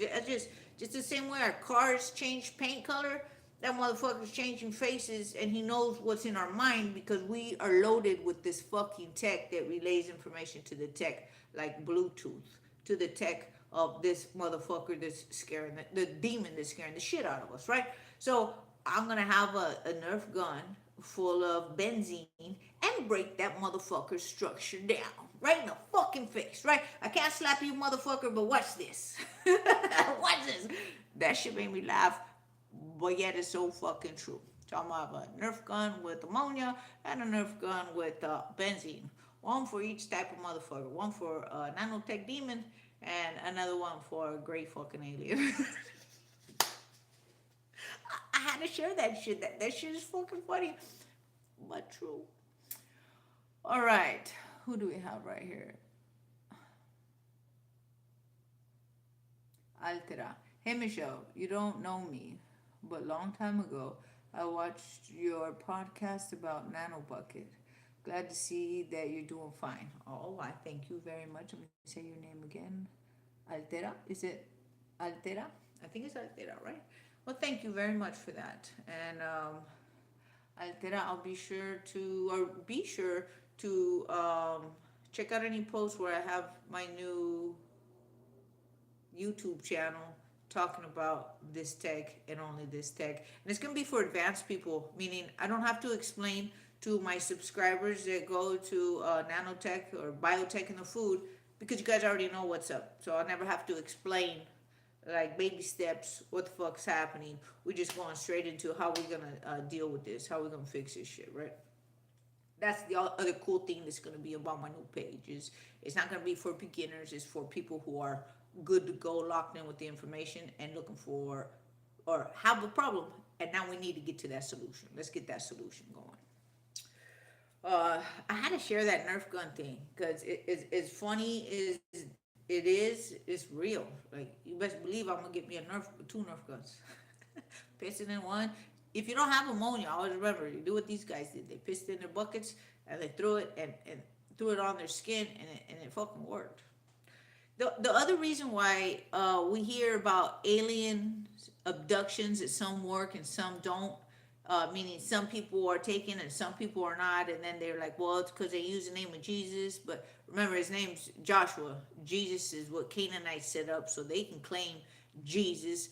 just the same way our cars change paint color. That motherfucker's changing faces, and he knows what's in our mind because we are loaded with this fucking tech that relays information to the tech, like Bluetooth, to the tech of this motherfucker that's scaring the demon that's scaring the shit out of us, right? So I'm gonna have a Nerf gun full of benzene and break that motherfucker's structure down. Right in the fucking face, right? I can't slap you, motherfucker, but watch this. Watch this. That shit made me laugh, but yet it's so fucking true. So I'm gonna have a Nerf gun with ammonia and a Nerf gun with benzene. One for each type of motherfucker. One for a nanotech demon and another one for a great fucking alien. I had to share that shit. That shit is fucking funny, but true. All right. Who do we have right here? Altera. Hey, Michelle, you don't know me, but long time ago, I watched your podcast about Nano Bucket. Glad to see that you're doing fine. Oh, I thank you very much. Let me say your name again. Altera? Is it Altera? I think it's Altera, right? Well, thank you very much for that. And Altera, I'll be sure to check out any posts where I have my new YouTube channel talking about this tech and only this tech. And it's going to be for advanced people, meaning I don't have to explain to my subscribers that go to nanotech or biotech in the food because you guys already know what's up. So I'll never have to explain like baby steps, what the fuck's happening. We're just going straight into how we're going to deal with this, how we're going to fix this shit, right? That's the other cool thing that's going to be about my new page. Is it's not going to be for beginners. It's for people who are good to go, locked in with the information and looking for or have a problem. And now we need to get to that solution. Let's get that solution going. I had to share that Nerf gun thing because it's funny as it is. It's real. Like you best believe I'm gonna get me two Nerf guns. Piston in one. If you don't have ammonia, always remember, you do what these guys did. They pissed in their buckets, and they threw it and threw it on their skin, and it fucking worked. The other reason why we hear about alien abductions, that some work and some don't, meaning some people are taken and some people are not, and then they're like, well, it's because they use the name of Jesus. But remember, his name's Joshua. Jesus is what Canaanites set up, so they can claim Jesus.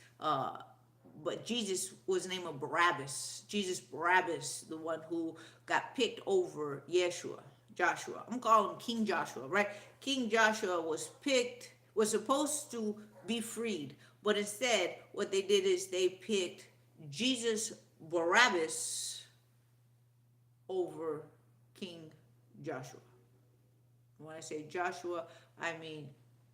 But Jesus was the name of Barabbas. Jesus Barabbas, the one who got picked over Joshua. I'm calling him King Joshua, right? King Joshua was supposed to be freed. But instead, what they did is they picked Jesus Barabbas over King Joshua. When I say Joshua, I mean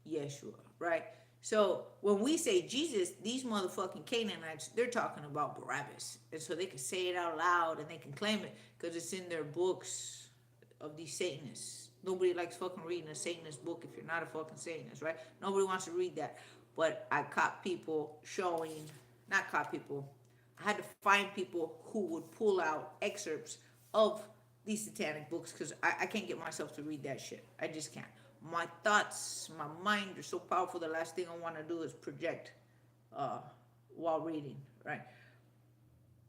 Yeshua, right? So when we say Jesus, these motherfucking Canaanites, they're talking about Barabbas. And so they can say it out loud and they can claim it because it's in their books of these Satanists. Nobody likes fucking reading a Satanist book if you're not a fucking Satanist, right? Nobody wants to read that. But I caught people I had to find people who would pull out excerpts of these satanic books because I can't get myself to read that shit. I just can't. My thoughts, my mind are so powerful. The last thing I want to do is project uh, while reading, right?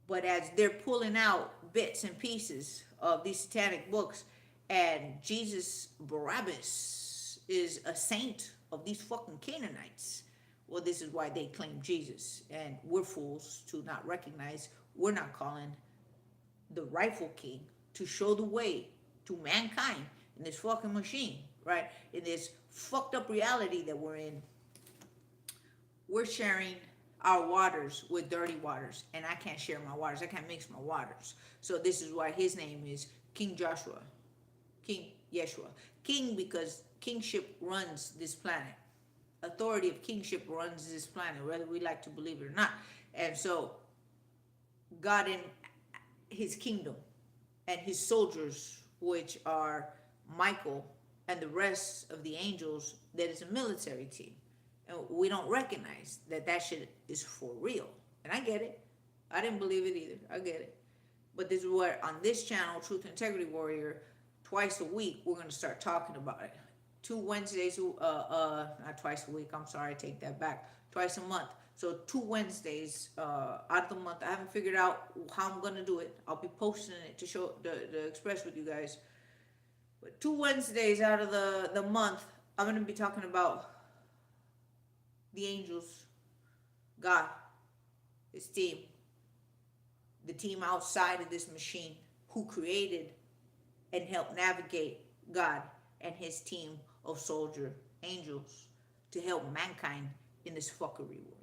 But as they're pulling out bits and pieces of these satanic books, and Jesus Barabbas is a saint of these fucking Canaanites. Well, this is why they claim Jesus, and we're fools to not recognize we're not calling the rightful king to show the way to mankind in this fucking machine, right? In this fucked up reality that we're in. We're sharing our waters with dirty waters, and I can't share my waters. I can't mix my waters. So this is why his name is King Joshua, King Yeshua. King because kingship runs this planet. Authority of kingship runs this planet, whether we like to believe it or not. And so God in his kingdom and his soldiers, which are Michael and the rest of the angels, that is a military team. And we don't recognize that that shit is for real. And I get it. I didn't believe it either. I get it. But this is what, on this channel, Truth and Integrity Warrior, twice a week, we're going to start talking about it. 2 Wednesdays, not twice a week, I'm sorry, I take that back. Twice a month. So 2 Wednesdays out of the month. I haven't figured out how I'm going to do it. I'll be posting it to show, to express with you guys. But 2 Wednesdays out of the month, I'm going to be talking about the angels, God, his team, the team outside of this machine who created and helped navigate God and his team of soldier angels to help mankind in this fuckery war.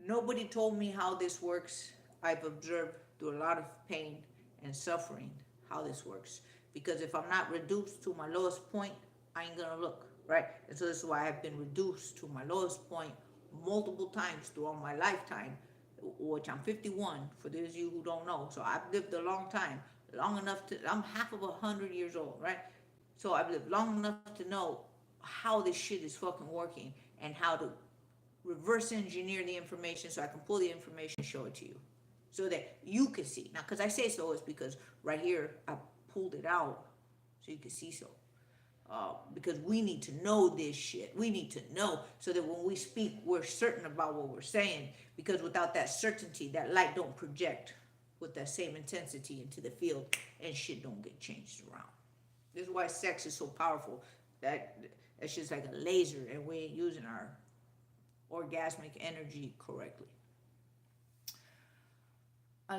Nobody told me how this works. I've observed through a lot of pain and suffering how this works. Because if I'm not reduced to my lowest point, I ain't gonna look, right? And so this is why I've been reduced to my lowest point multiple times throughout my lifetime, which I'm 51, for those of you who don't know. So I've lived a long time, long enough to, I'm half of 100 years old, right? So I've lived long enough to know how this shit is fucking working and how to reverse engineer the information so I can pull the information and show it to you so that you can see. Now, because I say so is because right here I pulled it out so you can see so. Because we need to know this shit. We need to know so that when we speak, we're certain about what we're saying. Because without that certainty, that light don't project with that same intensity into the field and shit don't get changed around. This is why sex is so powerful. That's just like a laser and we ain't using our orgasmic energy correctly. I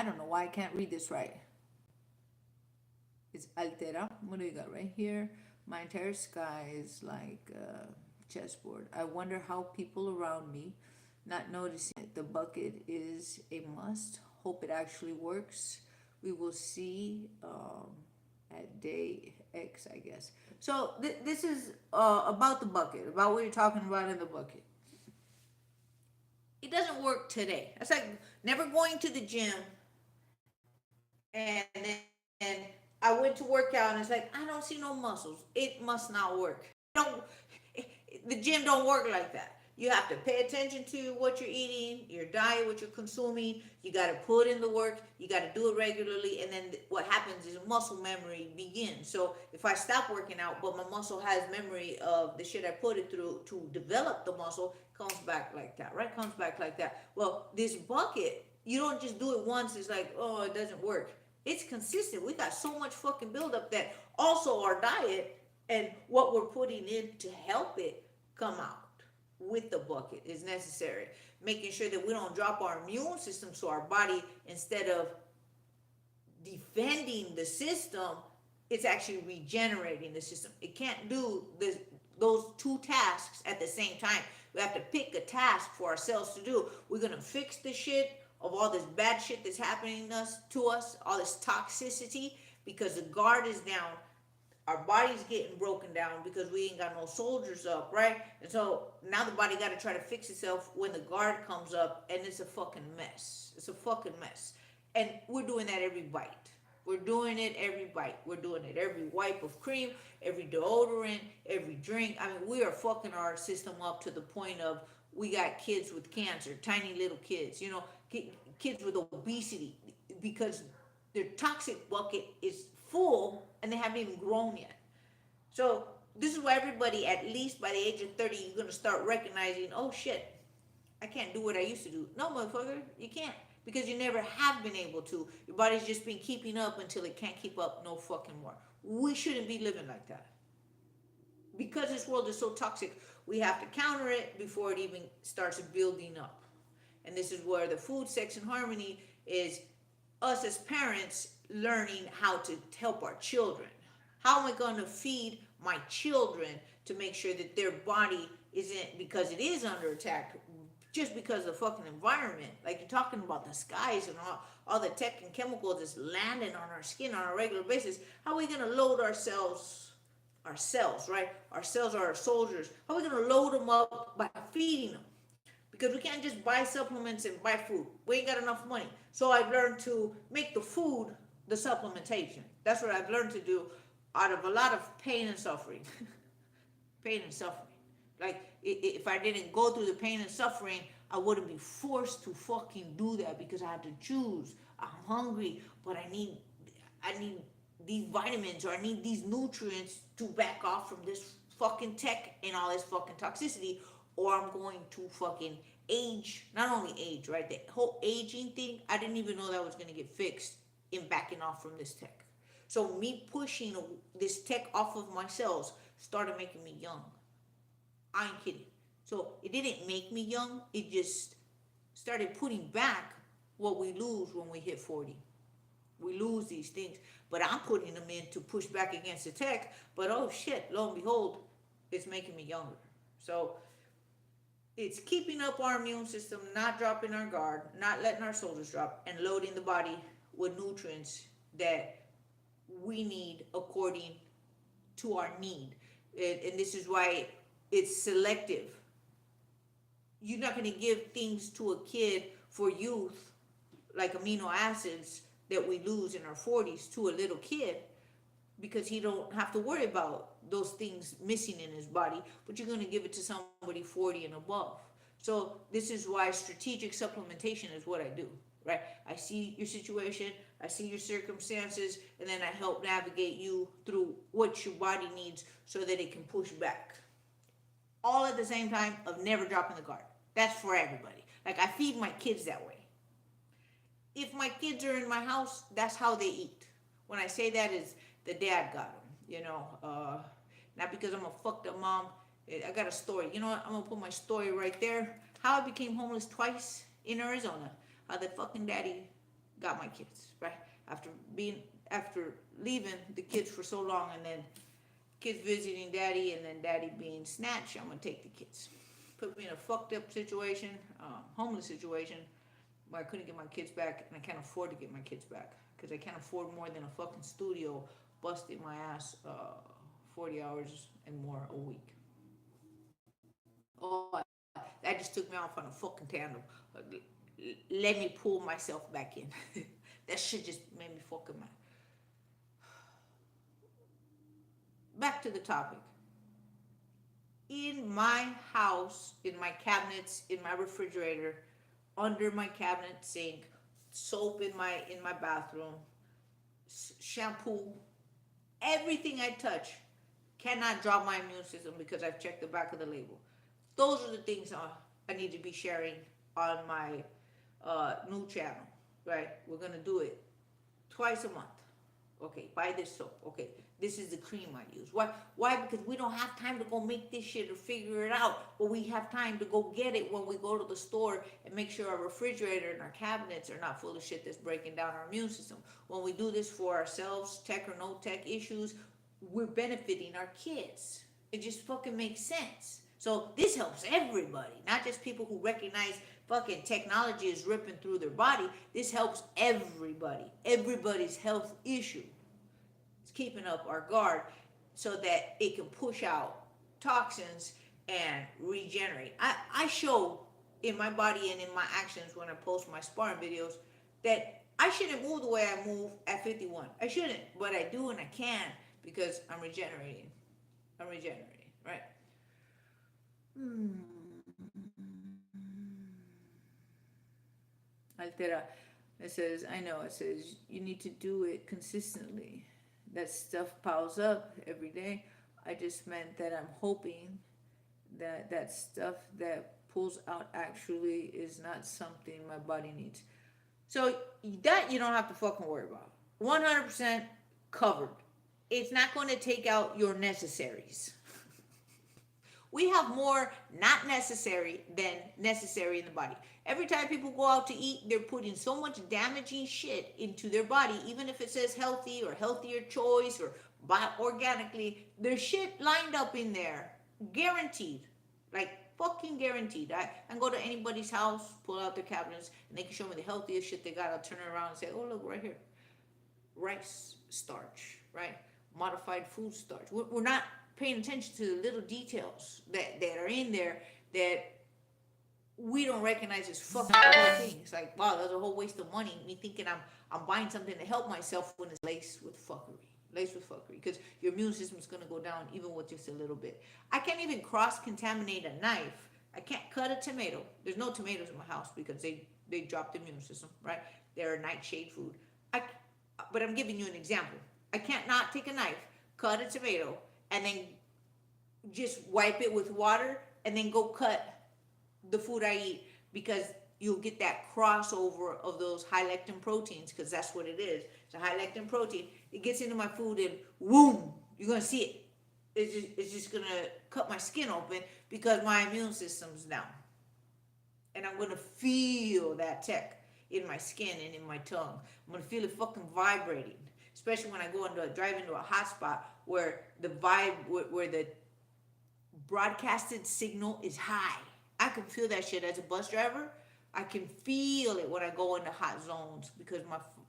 don't know why I can't read this right. It's altera. What do you got right here? My entire sky is like a chessboard. I wonder how people around me not noticing it. The bucket is a must. Hope it actually works. We will see at day X, I guess. So this is about the bucket, about what you're talking about in the bucket. It doesn't work today. It's like never going to the gym and I went to work out and it's like, I don't see no muscles. It must not work. The gym don't work like that. You have to pay attention to what you're eating, your diet, what you're consuming. You got to put in the work. You got to do it regularly. And then what happens is muscle memory begins. So if I stop working out, but my muscle has memory of the shit I put it through to develop the muscle, comes back like that, right? Comes back like that. Well, this bucket, you don't just do it once. It's like, oh, it doesn't work. It's consistent. We got so much fucking buildup that also our diet and what we're putting in to help it come out with the bucket is necessary. Making sure that we don't drop our immune system so our body, instead of defending the system, it's actually regenerating the system. It can't do those two tasks at the same time. We have to pick a task for ourselves to do. We're going to fix the shit of all this bad shit that's happening to us, all this toxicity, because the guard is down. Our body's getting broken down because we ain't got no soldiers up, right? And so now the body got to try to fix itself when the guard comes up, and it's a fucking mess. It's a fucking mess. And we're doing that every bite. We're doing it every bite. We're doing it every wipe of cream, every deodorant, every drink. I mean, we are fucking our system up to the point of we got kids with cancer, tiny little kids, you know, kids with obesity because their toxic bucket is full and they haven't even grown yet. So this is why everybody, at least by the age of 30, you're gonna start recognizing, oh shit, I can't do what I used to do. No, motherfucker, you can't. Because you never have been able to. Your body's just been keeping up until it can't keep up no fucking more. We shouldn't be living like that. Because this world is so toxic, we have to counter it before it even starts building up. And this is where the food, sex, and harmony is us as parents learning how to help our children. How am I going to feed my children to make sure that their body isn't, because it is under attack, just because of the fucking environment. Like you're talking about the skies and all the tech and chemicals that's landing on our skin on a regular basis. How are we going to load ourselves, right? Our cells are our soldiers. How are we going to load them up by feeding them? Because we can't just buy supplements and buy food. We ain't got enough money. So I've learned to make the food the supplementation. That's what I've learned to do out of a lot of pain and suffering. Pain and suffering. Like, if I didn't go through the pain and suffering, I wouldn't be forced to fucking do that because I had to choose. I'm hungry, but I need these vitamins, or I need these nutrients to back off from this fucking tech and all this fucking toxicity, or I'm going to fucking age. Not only age, right? The whole aging thing, I didn't even know that was going to get fixed in backing off from this tech. So me pushing this tech off of my cells started making me young. I ain't kidding. So it didn't make me young. It just started putting back what we lose when we hit 40. We lose these things. But I'm putting them in to push back against the tech. But oh shit, lo and behold, it's making me younger. So it's keeping up our immune system, not dropping our guard, not letting our soldiers drop, and loading the body with nutrients that we need according to our need. And this is why it's selective. You're not going to give things to a kid for youth, like amino acids that we lose in our 40s, to a little kid, because he don't have to worry about those things missing in his body, but you're going to give it to somebody 40 and above. So this is why strategic supplementation is what I do, right? I see your situation, I see your circumstances, and then I help navigate you through what your body needs so that it can push back. All at the same time of never dropping the guard. That's for everybody. Like, I feed my kids that way. If my kids are in my house, that's how they eat. When I say that, is the dad got them, you know. Not because I'm a fucked up mom. I got a story. You know what? I'm going to put my story right there. How I became homeless twice in Arizona. How the fucking daddy got my kids, right? After leaving the kids for so long, and then kids visiting daddy, and then daddy being snatched, I'm going to take the kids. Put me in a fucked up situation, homeless situation, where I couldn't get my kids back, and I can't afford to get my kids back, because I can't afford more than a fucking studio busting my ass 40 hours and more a week. Oh, that just took me off on a fucking tandem. Let me pull myself back in. That shit just made me fucking mad. Back to the topic. In my house, in my cabinets, in my refrigerator, under my cabinet sink, soap in my bathroom, shampoo, everything I touch cannot drop my immune system because I've checked the back of the label. Those are the things I need to be sharing on my new channel, right? We're going to do it twice a month. Okay, buy this soap. Okay, this is the cream I use. Why? Because we don't have time to go make this shit or figure it out, but we have time to go get it when we go to the store and make sure our refrigerator and our cabinets are not full of shit that's breaking down our immune system. When we do this for ourselves, tech or no tech issues, we're benefiting our kids. It just fucking makes sense. So this helps everybody, not just people who recognize fucking technology is ripping through their body. This helps everybody. Everybody's health issue. It's keeping up our guard so that it can push out toxins and regenerate. I show in my body and in my actions when I post my sparring videos that I shouldn't move the way I move at 51. I shouldn't, but I do and I can because I'm regenerating. I'm regenerating, right? Altera. It says, I know, it says you need to do it consistently. That stuff piles up every day. I just meant that I'm hoping that that stuff that pulls out actually is not something my body needs. So that you don't have to fucking worry about. 100% covered. It's not going to take out your necessaries. We have more not necessary than necessary in the body. Every time people go out to eat, they're putting so much damaging shit into their body, even if it says healthy or healthier choice or buy organically. There's shit lined up in there, guaranteed, like fucking guaranteed. I can go to anybody's house, pull out their cabinets, and they can show me the healthiest shit they got. I'll turn it around and say, "Oh look, right here, rice starch, right? Modified food starch." We're not paying attention to the little details that are in there that we don't recognize as fucking the whole thing. It's like, wow, that's a whole waste of money. Me thinking I'm buying something to help myself when it's laced with fuckery. Laced with fuckery. Because your immune system is going to go down even with just a little bit. I can't even cross-contaminate a knife. I can't cut a tomato. There's no tomatoes in my house because they dropped the immune system, right? They're a nightshade food. But I'm giving you an example. I can't not take a knife, cut a tomato, and then just wipe it with water and then go cut the food I eat, because you'll get that crossover of those high lectin proteins, because that's what it is. It's a high lectin protein. It gets into my food and boom, you're going to see it. It's just going to cut my skin open because my immune system's down. And I'm going to feel that tech in my skin and in my tongue. I'm going to feel it fucking vibrating. Especially when I drive into a hot spot where the where the broadcasted signal is high. I can feel that shit as a bus driver. I can feel it when I go into hot zones because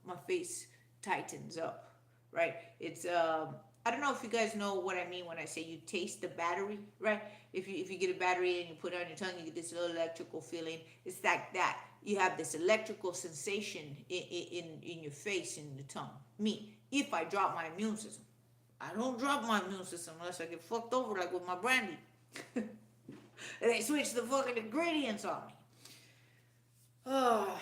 my face tightens up, right? It's I don't know if you guys know what I mean when I say you taste the battery, right? If you get a battery and you put it on your tongue, you get this little electrical feeling. It's like that. You have this electrical sensation in your face, in the tongue. Me, if I drop my immune system. I don't drop my immune system unless I get fucked over like with my brandy. And they switch the fucking ingredients on me. Oh,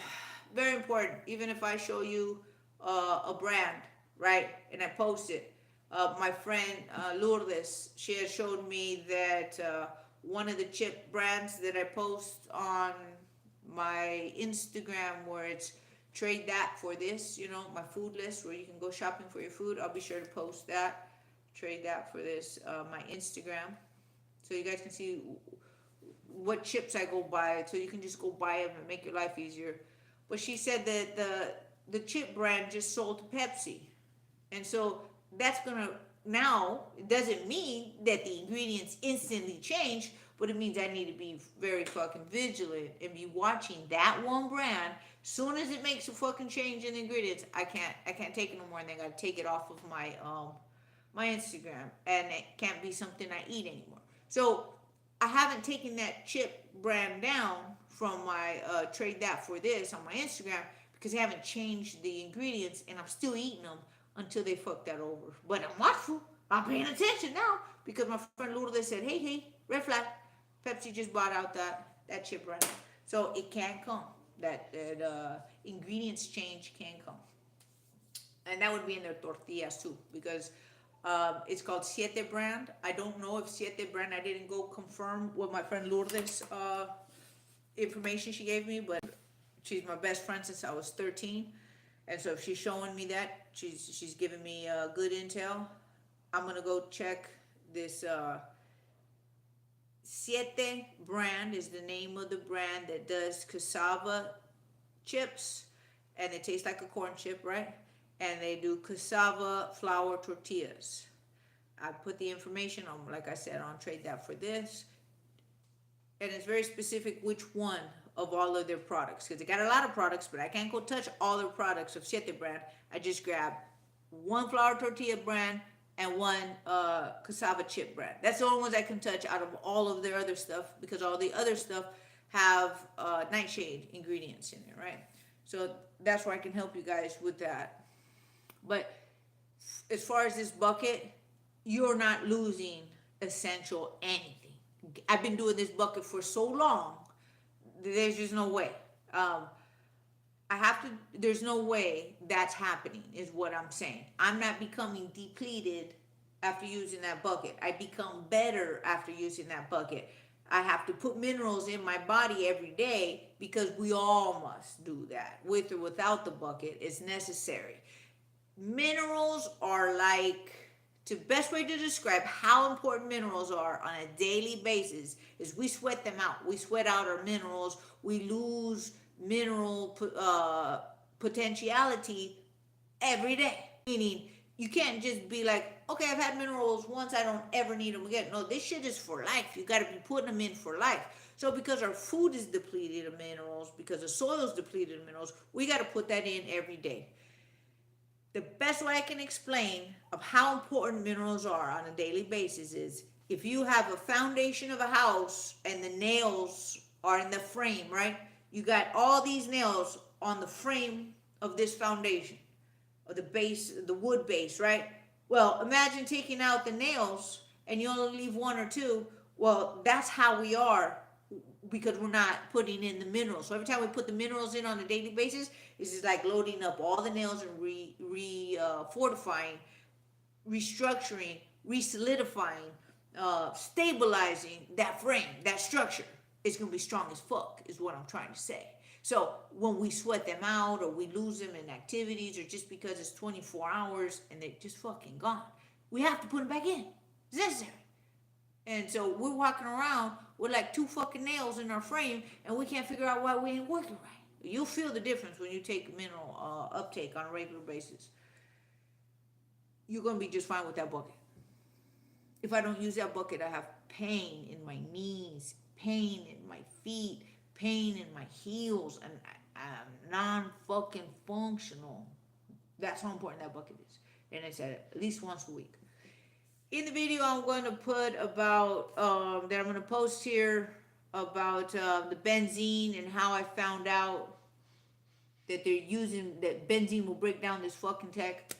very important. Even if I show you a brand, right, and I post it, my friend Lourdes, she has showed me that one of the chip brands that I post on my Instagram, where it's trade that for this, my food list where you can go shopping for your food. I'll be sure to post that. Trade that for this, my Instagram, so you guys can see what chips I go buy, so you can just go buy them and make your life easier. But she said that the chip brand just sold to Pepsi, and so that's gonna, now it doesn't mean that the ingredients instantly change, but it means I need to be very fucking vigilant and be watching that one brand. Soon as it makes a fucking change in the ingredients, I can't take it no more, and I gotta take it off of my my Instagram, and it can't be something I eat anymore. So I haven't taken that chip brand down from my trade that for this on my Instagram, because I haven't changed the ingredients, and I'm still eating them until they fuck that over. But I'm watchful. I'm paying attention now because my friend Lourdes said, hey, red flag. Pepsi just bought out that chip brand. So it can come. That ingredients change can come. And that would be in their tortillas too, because it's called Siete brand. I don't know if Siete brand, I didn't go confirm with my friend Lourdes information she gave me, but she's my best friend since I was 13. And so if she's showing me that, she's giving me good intel. I'm going to go check this Siete brand is the name of the brand that does cassava chips, and they taste like a corn chip, right? And they do cassava flour tortillas. I put the information on, like I said, on Trade That for this. And it's very specific which one of all of their products, because they got a lot of products, but I can't go touch all the products of Siete brand. I just grab one flour tortilla brand and one cassava chip brand. That's the only ones I can touch out of all of their other stuff, because all the other stuff have nightshade ingredients in there, right? So that's where I can help you guys with that. But as far as this bucket, you're not losing essential anything. I've been doing this bucket for so long, there's just no way. I have to, there's no way that's happening, is what I'm saying. I'm not becoming depleted after using that bucket. I become better after using that bucket. I have to put minerals in my body every day because we all must do that. With or without the bucket, it's necessary. Minerals are like, the best way to describe how important minerals are on a daily basis is we sweat them out. We sweat out our minerals. We lose mineral potentiality every day. Meaning, you can't just be like, okay, I've had minerals once, I don't ever need them again. No, this shit is for life. You got to be putting them in for life. So because our food is depleted of minerals, because the soil is depleted of minerals, we got to put that in every day. The best way I can explain of how important minerals are on a daily basis is if you have a foundation of a house and the nails are in the frame, right? You got all these nails on the frame of this foundation, or the base, the wood base, right? Well, imagine taking out the nails and you only leave one or two. Well, that's how we are because we're not putting in the minerals. So every time we put the minerals in on a daily basis, it's just like loading up all the nails and fortifying, restructuring, re-solidifying, stabilizing that frame, that structure. It's gonna be strong as fuck, is what I'm trying to say. So when we sweat them out or we lose them in activities or just because it's 24 hours and they're just fucking gone, we have to put them back in. It's necessary. And so we're walking around with like two fucking nails in our frame and we can't figure out why we ain't working right. You'll feel the difference when you take mineral uptake on a regular basis. You're gonna be just fine with that bucket. If I don't use that bucket, I have pain in my knees, pain in my feet, pain in my heels, and I'm non-fucking functional. That's how important that bucket is. And it's at least once a week. In the video, I'm going to put about, that I'm going to post here about the benzene and how I found out that they're using, that benzene will break down this fucking tech.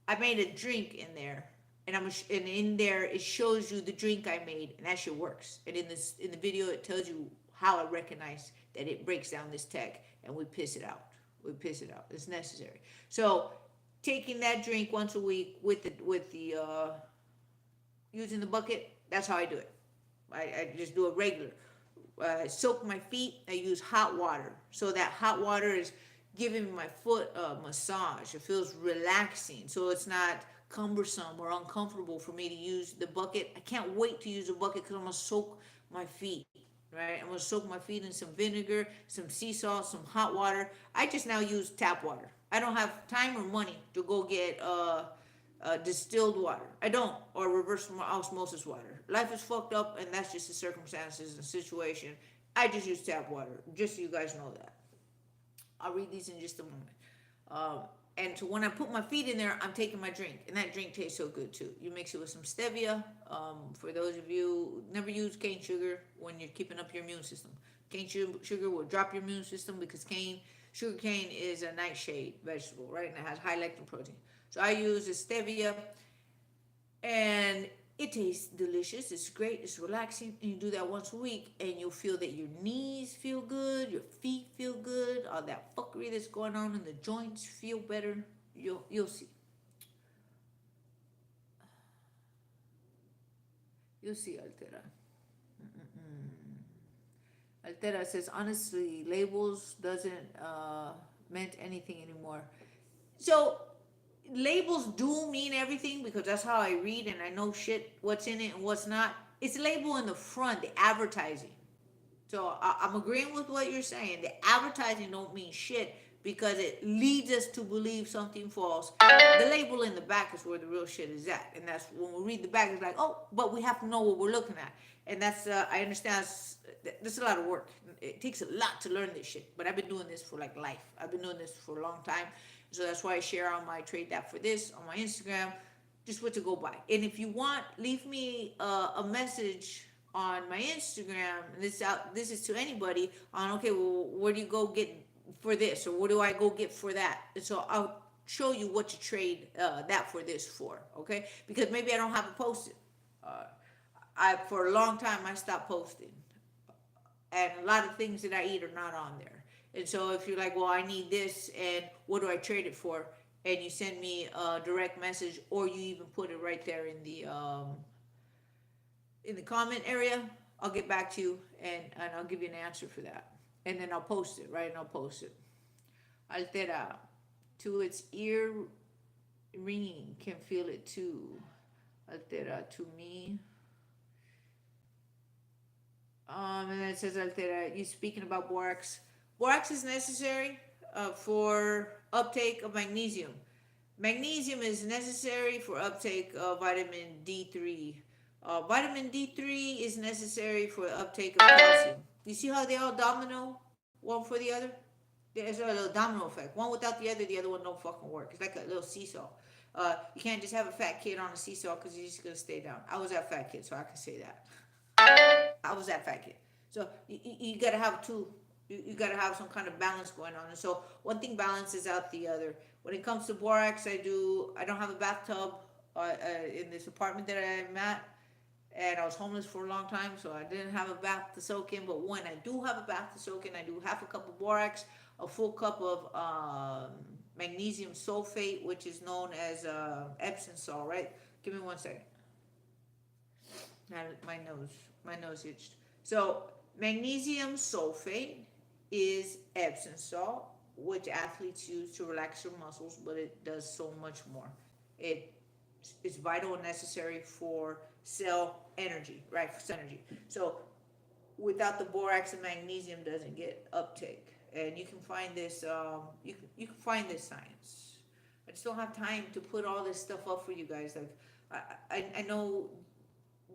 I made a drink in there. And in there it shows you the drink I made, and that shit works. And in the video it tells you how I recognize that it breaks down this tech, and we piss it out. We piss it out. It's necessary. So taking that drink once a week with the using the bucket, that's how I do it. I just do it regular. I soak my feet. I use hot water, so that hot water is giving my foot a massage. It feels relaxing, so it's not cumbersome or uncomfortable for me to use the bucket. I can't wait to use the bucket because I'm gonna soak my feet. Right, I'm gonna soak my feet in some vinegar, some sea salt, some hot water. I just now use tap water. I don't have time or money to go get distilled water. I don't, or reverse osmosis water. Life is fucked up, and that's just the circumstances and situation. I just use tap water, just so you guys know that. I'll read these in just a moment. And so when I put my feet in there, I'm taking my drink, and that drink tastes so good too. You mix it with some stevia. For those of you who never use cane sugar when you're keeping up your immune system, cane sugar will drop your immune system because sugar cane is a nightshade vegetable, right? And it has high lectin protein. So I use the stevia, and it tastes delicious. It's great. It's relaxing. And you do that once a week, and you'll feel that your knees feel good, your feet feel good, all that fuckery that's going on in the joints feel better. You'll see. You'll see, Altera. Altera says, honestly, labels doesn't meant anything anymore. So labels do mean everything because that's how I read and I know shit, what's in it and what's not. It's label in the front, the advertising. So I'm agreeing with what you're saying. The advertising don't mean shit because it leads us to believe something false. The label in the back is where the real shit is at. And that's when we read the back, it's like, oh, but we have to know what we're looking at. And that's, I understand, that's a lot of work. It takes a lot to learn this shit. But I've been doing this for like life. I've been doing this for a long time. So that's why I share on my trade that for this, on my Instagram, just what to go by. And if you want, leave me a message on my Instagram, and this is to anybody, on, okay, well, where do you go get for this, or what do I go get for that? And so I'll show you what to trade that for this for, okay? Because maybe I don't have it posted. For a long time, I stopped posting. And a lot of things that I eat are not on there. And so if you're like, well, I need this, and what do I trade it for? And you send me a direct message, or you even put it right there in the comment area, I'll get back to you, and I'll give you an answer for that. And then I'll post it, right? And I'll post it. Altera. To its ear ringing, can feel it too. Altera to me. And then it says Altera, you speaking about borax. Borax is necessary for uptake of magnesium. Magnesium is necessary for uptake of vitamin D3. Vitamin D3 is necessary for uptake of calcium. You see how they all domino one for the other? There's a little domino effect. One without the other one don't fucking work. It's like a little seesaw. You can't just have a fat kid on a seesaw because he's just gonna stay down. I was that fat kid, so I can say that. I was that fat kid. So you gotta have two. You gotta have some kind of balance going on. And so one thing balances out the other. When it comes to borax, I don't have a bathtub in this apartment that I'm at, and I was homeless for a long time, so I didn't have a bath to soak in. But when I do have a bath to soak in, I do half a cup of borax, a full cup of magnesium sulfate, which is known as Epsom salt. Right? Give me 1 second. My nose itched. So magnesium sulfate is Epsom salt, which athletes use to relax their muscles, but it does so much more. It's vital and necessary for cell energy, right? For cell energy. So without the borax, the magnesium doesn't get uptake, and you can find this. You can find this science. I just don't have time to put all this stuff up for you guys. Like I know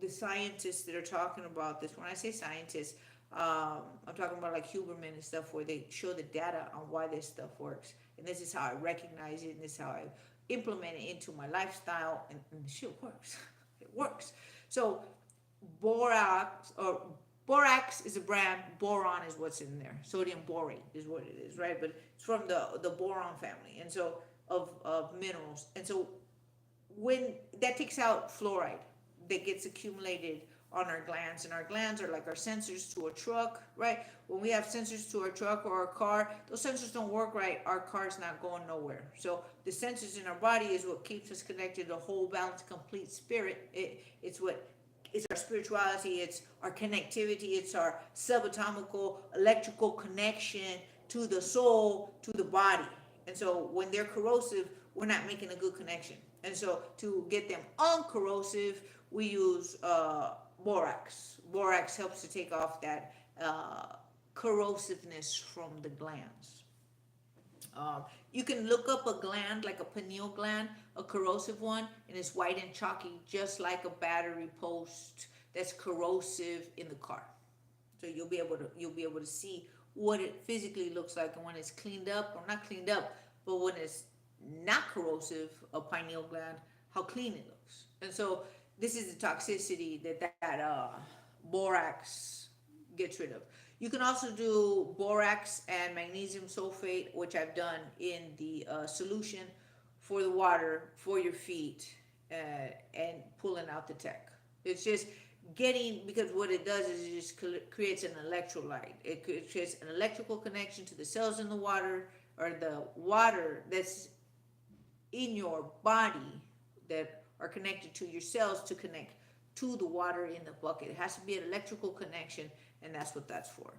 the scientists that are talking about this. When I say scientists, I'm talking about like Huberman and stuff, where they show the data on why this stuff works, and this is how I recognize it, and this is how I implement it into my lifestyle, and the shit works. It works. So borax is a brand, boron is what's in there. Sodium borate is what it is, right? But it's from the boron family, and so of minerals. And so when that takes out fluoride that gets accumulated on our glands, and our glands are like our sensors to a truck, right? When we have sensors to our truck or our car, those sensors don't work right, our car's not going nowhere. So the sensors in our body is what keeps us connected to whole, balanced, complete spirit. It's our spirituality, it's our connectivity, it's our subatomical electrical connection to the soul, to the body. And so when they're corrosive, we're not making a good connection. And so to get them uncorrosive, we use borax. Borax helps to take off that corrosiveness from the glands. You can look up a gland, like a pineal gland, a corrosive one, and it's white and chalky, just like a battery post that's corrosive in the car. So you'll be able to see what it physically looks like, and when it's cleaned up, or not cleaned up, but when it's not corrosive, a pineal gland, how clean it looks. And so this is the toxicity that borax gets rid of. You can also do borax and magnesium sulfate, which I've done in the solution for the water for your feet, and pulling out the tech. It's just because what it does is it just creates an electrolyte. It creates an electrical connection to the cells in the water, or the water that's in your body that are connected to your cells to connect to the water in the bucket. It has to be an electrical connection, and that's what that's for.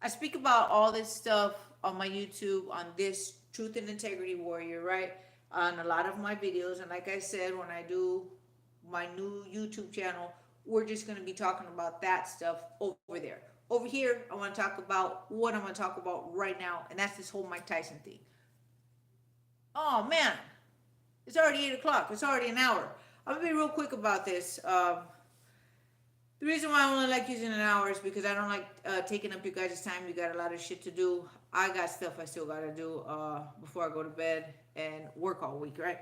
I speak about all this stuff on my YouTube, on this Truth and Integrity Warrior, right? On a lot of my videos. And like I said, when I do my new YouTube channel, we're just going to be talking about that stuff over there. Over here, I want to talk about what I'm going to talk about right now, and that's this whole Mike Tyson thing. Oh, man. It's already 8 o'clock. It's already an hour. I'm going to be real quick about this. The reason why I only like using an hour is because I don't like taking up your guys' time. You got a lot of shit to do. I got stuff I still got to do before I go to bed and work all week, right?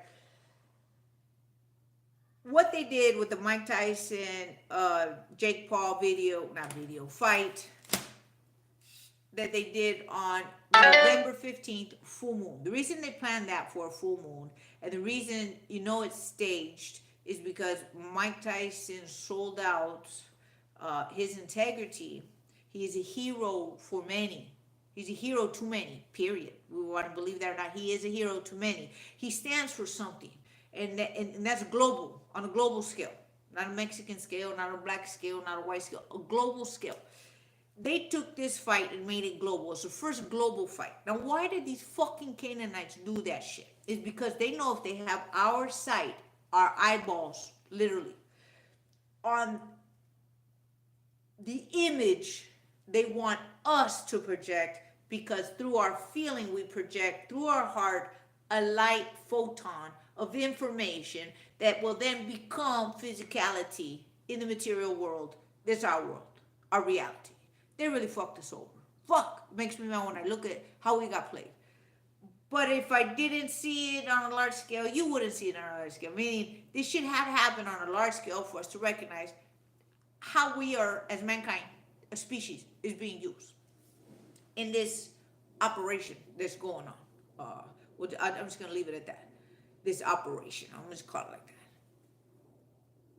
What they did with the Mike Tyson, Jake Paul fight that they did on November 15th, full moon. The reason they planned that for a full moon, and the reason it's staged, is because Mike Tyson sold out his integrity. He is a hero for many. He's a hero to many, period. We want to believe that or not. He is a hero to many. He stands for something. And that's global, on a global scale. Not a Mexican scale, not a black scale, not a white scale, a global scale. They took this fight and made it global. It's the first global fight. Now, why did these fucking Canaanites do that shit? It's because they know if they have our sight, our eyeballs, literally, on the image they want us to project, because through our feeling we project through our heart a light photon of information that will then become physicality in the material world. That's our world, our reality. They really fucked us over. Fuck, makes me mad when I look at how we got played. But if I didn't see it on a large scale, you wouldn't see it on a large scale. Meaning, this shit had to happen on a large scale for us to recognize how we are, as mankind, a species, is being used in this operation that's going on. I'm just going to leave it at that. This operation. I'm just call it like that.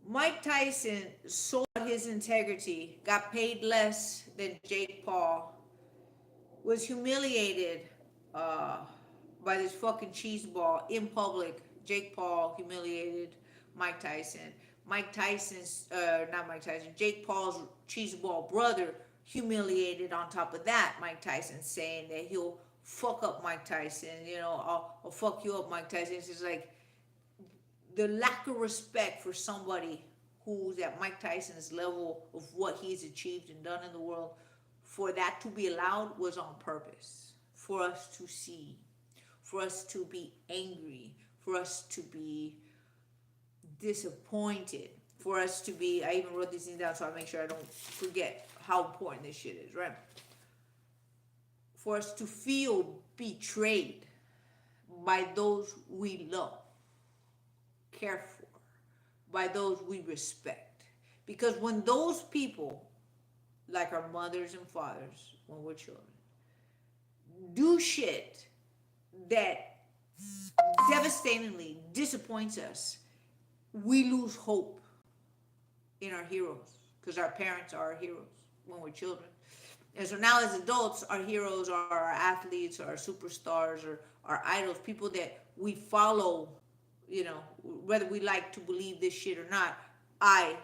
Mike Tyson sold his integrity, got paid less than Jake Paul, was humiliated by this fucking cheeseball in public. Jake Paul humiliated Mike Tyson. Jake Paul's cheeseball brother humiliated on top of that Mike Tyson, saying that he'll fuck up Mike Tyson, I'll fuck you up, Mike Tyson. It's just like the lack of respect for somebody who's at Mike Tyson's level of what he's achieved and done in the world. For that to be allowed was on purpose, for us to see, for us to be angry, for us to be disappointed, for us to be, I even wrote these things down so I make sure I don't forget how important this shit is, right? For us to feel betrayed by those we love, care for, by those we respect. Because when those people, like our mothers and fathers when we're children, do shit that devastatingly disappoints us, we lose hope in our heroes, because our parents are our heroes when we're children. And so now as adults, our heroes are our athletes, our superstars, or our idols, people that we follow, whether we like to believe this shit or not. I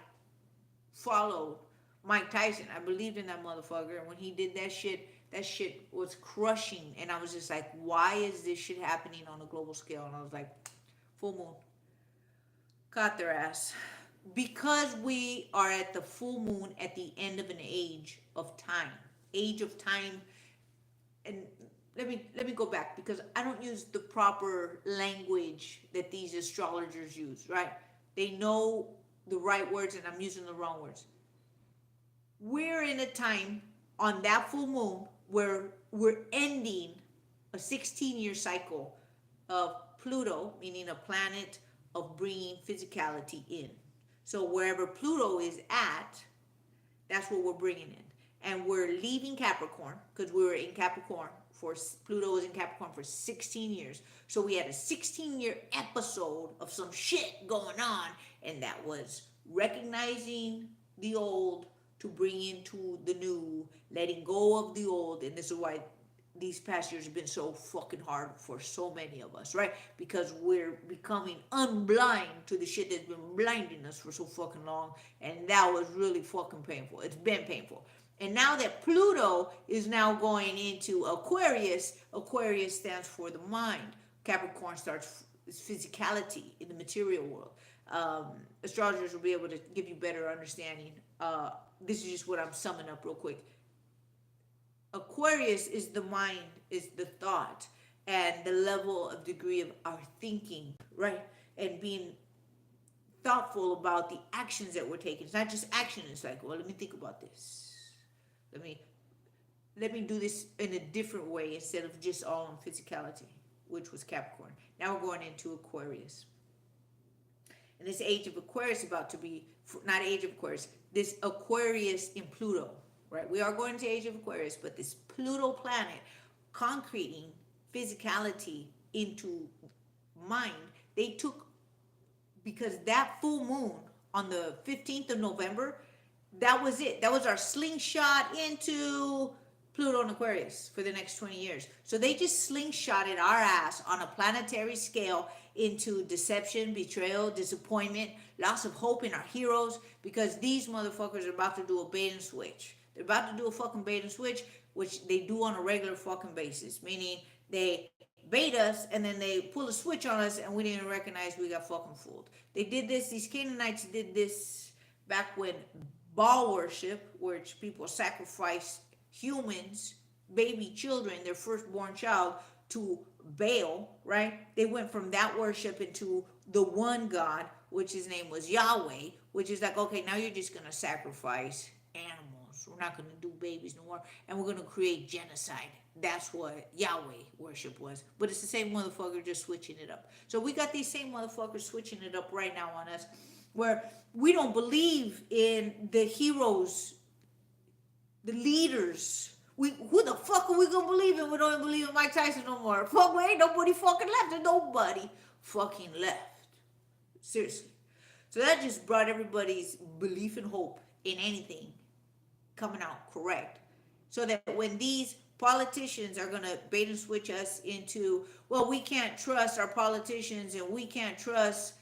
followed Mike Tyson. I believed in that motherfucker. And when he did that shit was crushing. And I was just like, why is this shit happening on a global scale? And I was like, full moon. Caught their ass. Because we are at the full moon at the end of an age of time. Age of time. And let me go back, because I don't use the proper language that these astrologers use, right? They know the right words and I'm using the wrong words. We're in a time on that full moon where we're ending a 16-year cycle of Pluto, meaning a planet of bringing physicality in. So wherever Pluto is at, that's what we're bringing in. And we're leaving Capricorn, because we were in Capricorn Pluto was in Capricorn for 16 years. So we had a 16-year episode of some shit going on, and that was recognizing the old to bring into the new, letting go of the old. And this is why these past years have been so fucking hard for so many of us, right? Because we're becoming unblind to the shit that's been blinding us for so fucking long, and that was really fucking painful. It's been painful. And now that Pluto is now going into Aquarius, Aquarius stands for the mind. Capricorn starts physicality in the material world. Astrologers will be able to give you better understanding. This is just what I'm summing up real quick. Aquarius is the mind, is the thought, and the level of degree of our thinking, right? And being thoughtful about the actions that we're taking. It's not just action. It's like, well, let me think about this. Let me do this in a different way instead of just all on physicality, which was Capricorn. Now we're going into Aquarius. And this age of Aquarius is about to be, not age of Aquarius, this Aquarius in Pluto, right? We are going into age of Aquarius, but this Pluto planet concreting physicality into mind, they took, because that full moon on the 15th of November, that was it. That was our slingshot into Pluto and Aquarius for the next 20 years. So they just slingshotted our ass on a planetary scale into deception, betrayal, disappointment, loss of hope in our heroes, because these motherfuckers are about to do a bait and switch. They're about to do a fucking bait and switch, which they do on a regular fucking basis, meaning they bait us and then they pull a switch on us and we didn't recognize we got fucking fooled. They did this, these Canaanites did this back when Baal worship, which people sacrificed humans, baby children, their firstborn child, to Baal, right? They went from that worship into the one God, which his name was Yahweh, which is like, okay, now you're just gonna sacrifice animals. We're not gonna do babies no more, and we're gonna create genocide. That's what Yahweh worship was. But it's the same motherfucker just switching it up. So we got these same motherfuckers switching it up right now on us, where we don't believe in the heroes, the leaders. Who the fuck are we gonna believe in? We don't even believe in Mike Tyson no more. Fuck, we ain't nobody fucking left. There's nobody fucking left. Seriously. So that just brought everybody's belief and hope in anything coming out correct. So that when these politicians are gonna bait and switch us into, well, we can't trust our politicians and we can't trust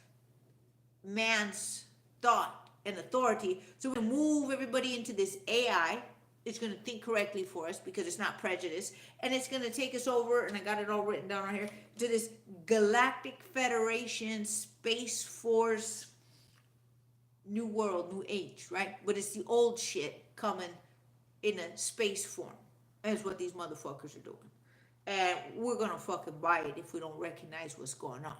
man's thought and authority. So we move everybody into this AI. It's going to think correctly for us because it's not prejudice. And it's going to take us over, and I got it all written down right here, to this Galactic Federation, Space Force, New World, New Age, right? But it's the old shit coming in a space form. That's what these motherfuckers are doing. And we're going to fucking buy it if we don't recognize what's going on.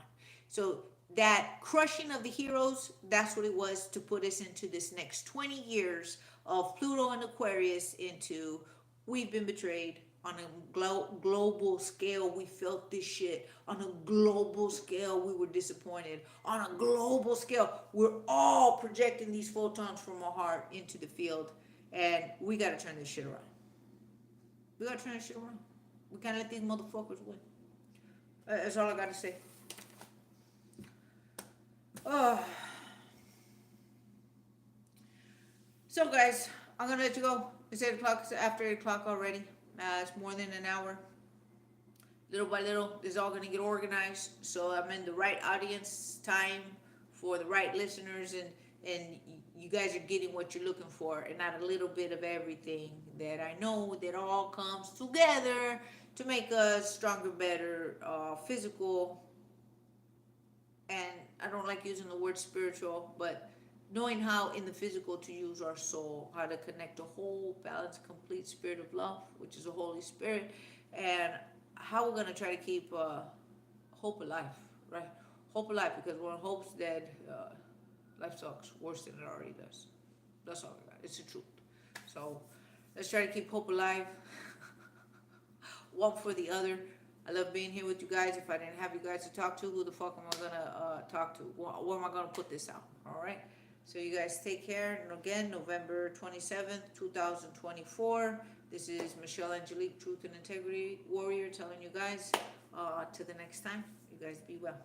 So that crushing of the heroes, that's what it was to put us into this next 20 years of Pluto and Aquarius into we've been betrayed on a global scale. We felt this shit on a global scale. We were disappointed on a global scale. We're all projecting these photons from our heart into the field, and we got to turn this shit around. We got to turn this shit around. We can't let these motherfuckers win. That's all I got to say. So guys, I'm gonna let you go. It's 8 o'clock. It's after 8 o'clock already. It's more than an hour. Little by little, this is all gonna get organized. So I'm in the right audience time for the right listeners, and you guys are getting what you're looking for, and not a little bit of everything that I know that all comes together to make us stronger, better, physical. And I don't like using the word spiritual, but knowing how in the physical to use our soul, how to connect a whole, balanced, complete spirit of love, which is the Holy Spirit, and how we're going to try to keep hope alive, right? Hope alive, because when hope's dead, life sucks worse than it already does. That's all I got. It's the truth. So let's try to keep hope alive. One for the other. I love being here with you guys. If I didn't have you guys to talk to, who the fuck am I gonna talk to? Where am I gonna put this out? All right. So you guys take care. And again, November 27th, 2024. This is Michelle Angelic, Truth and Integrity Warrior, telling you guys, till the next time, you guys be well.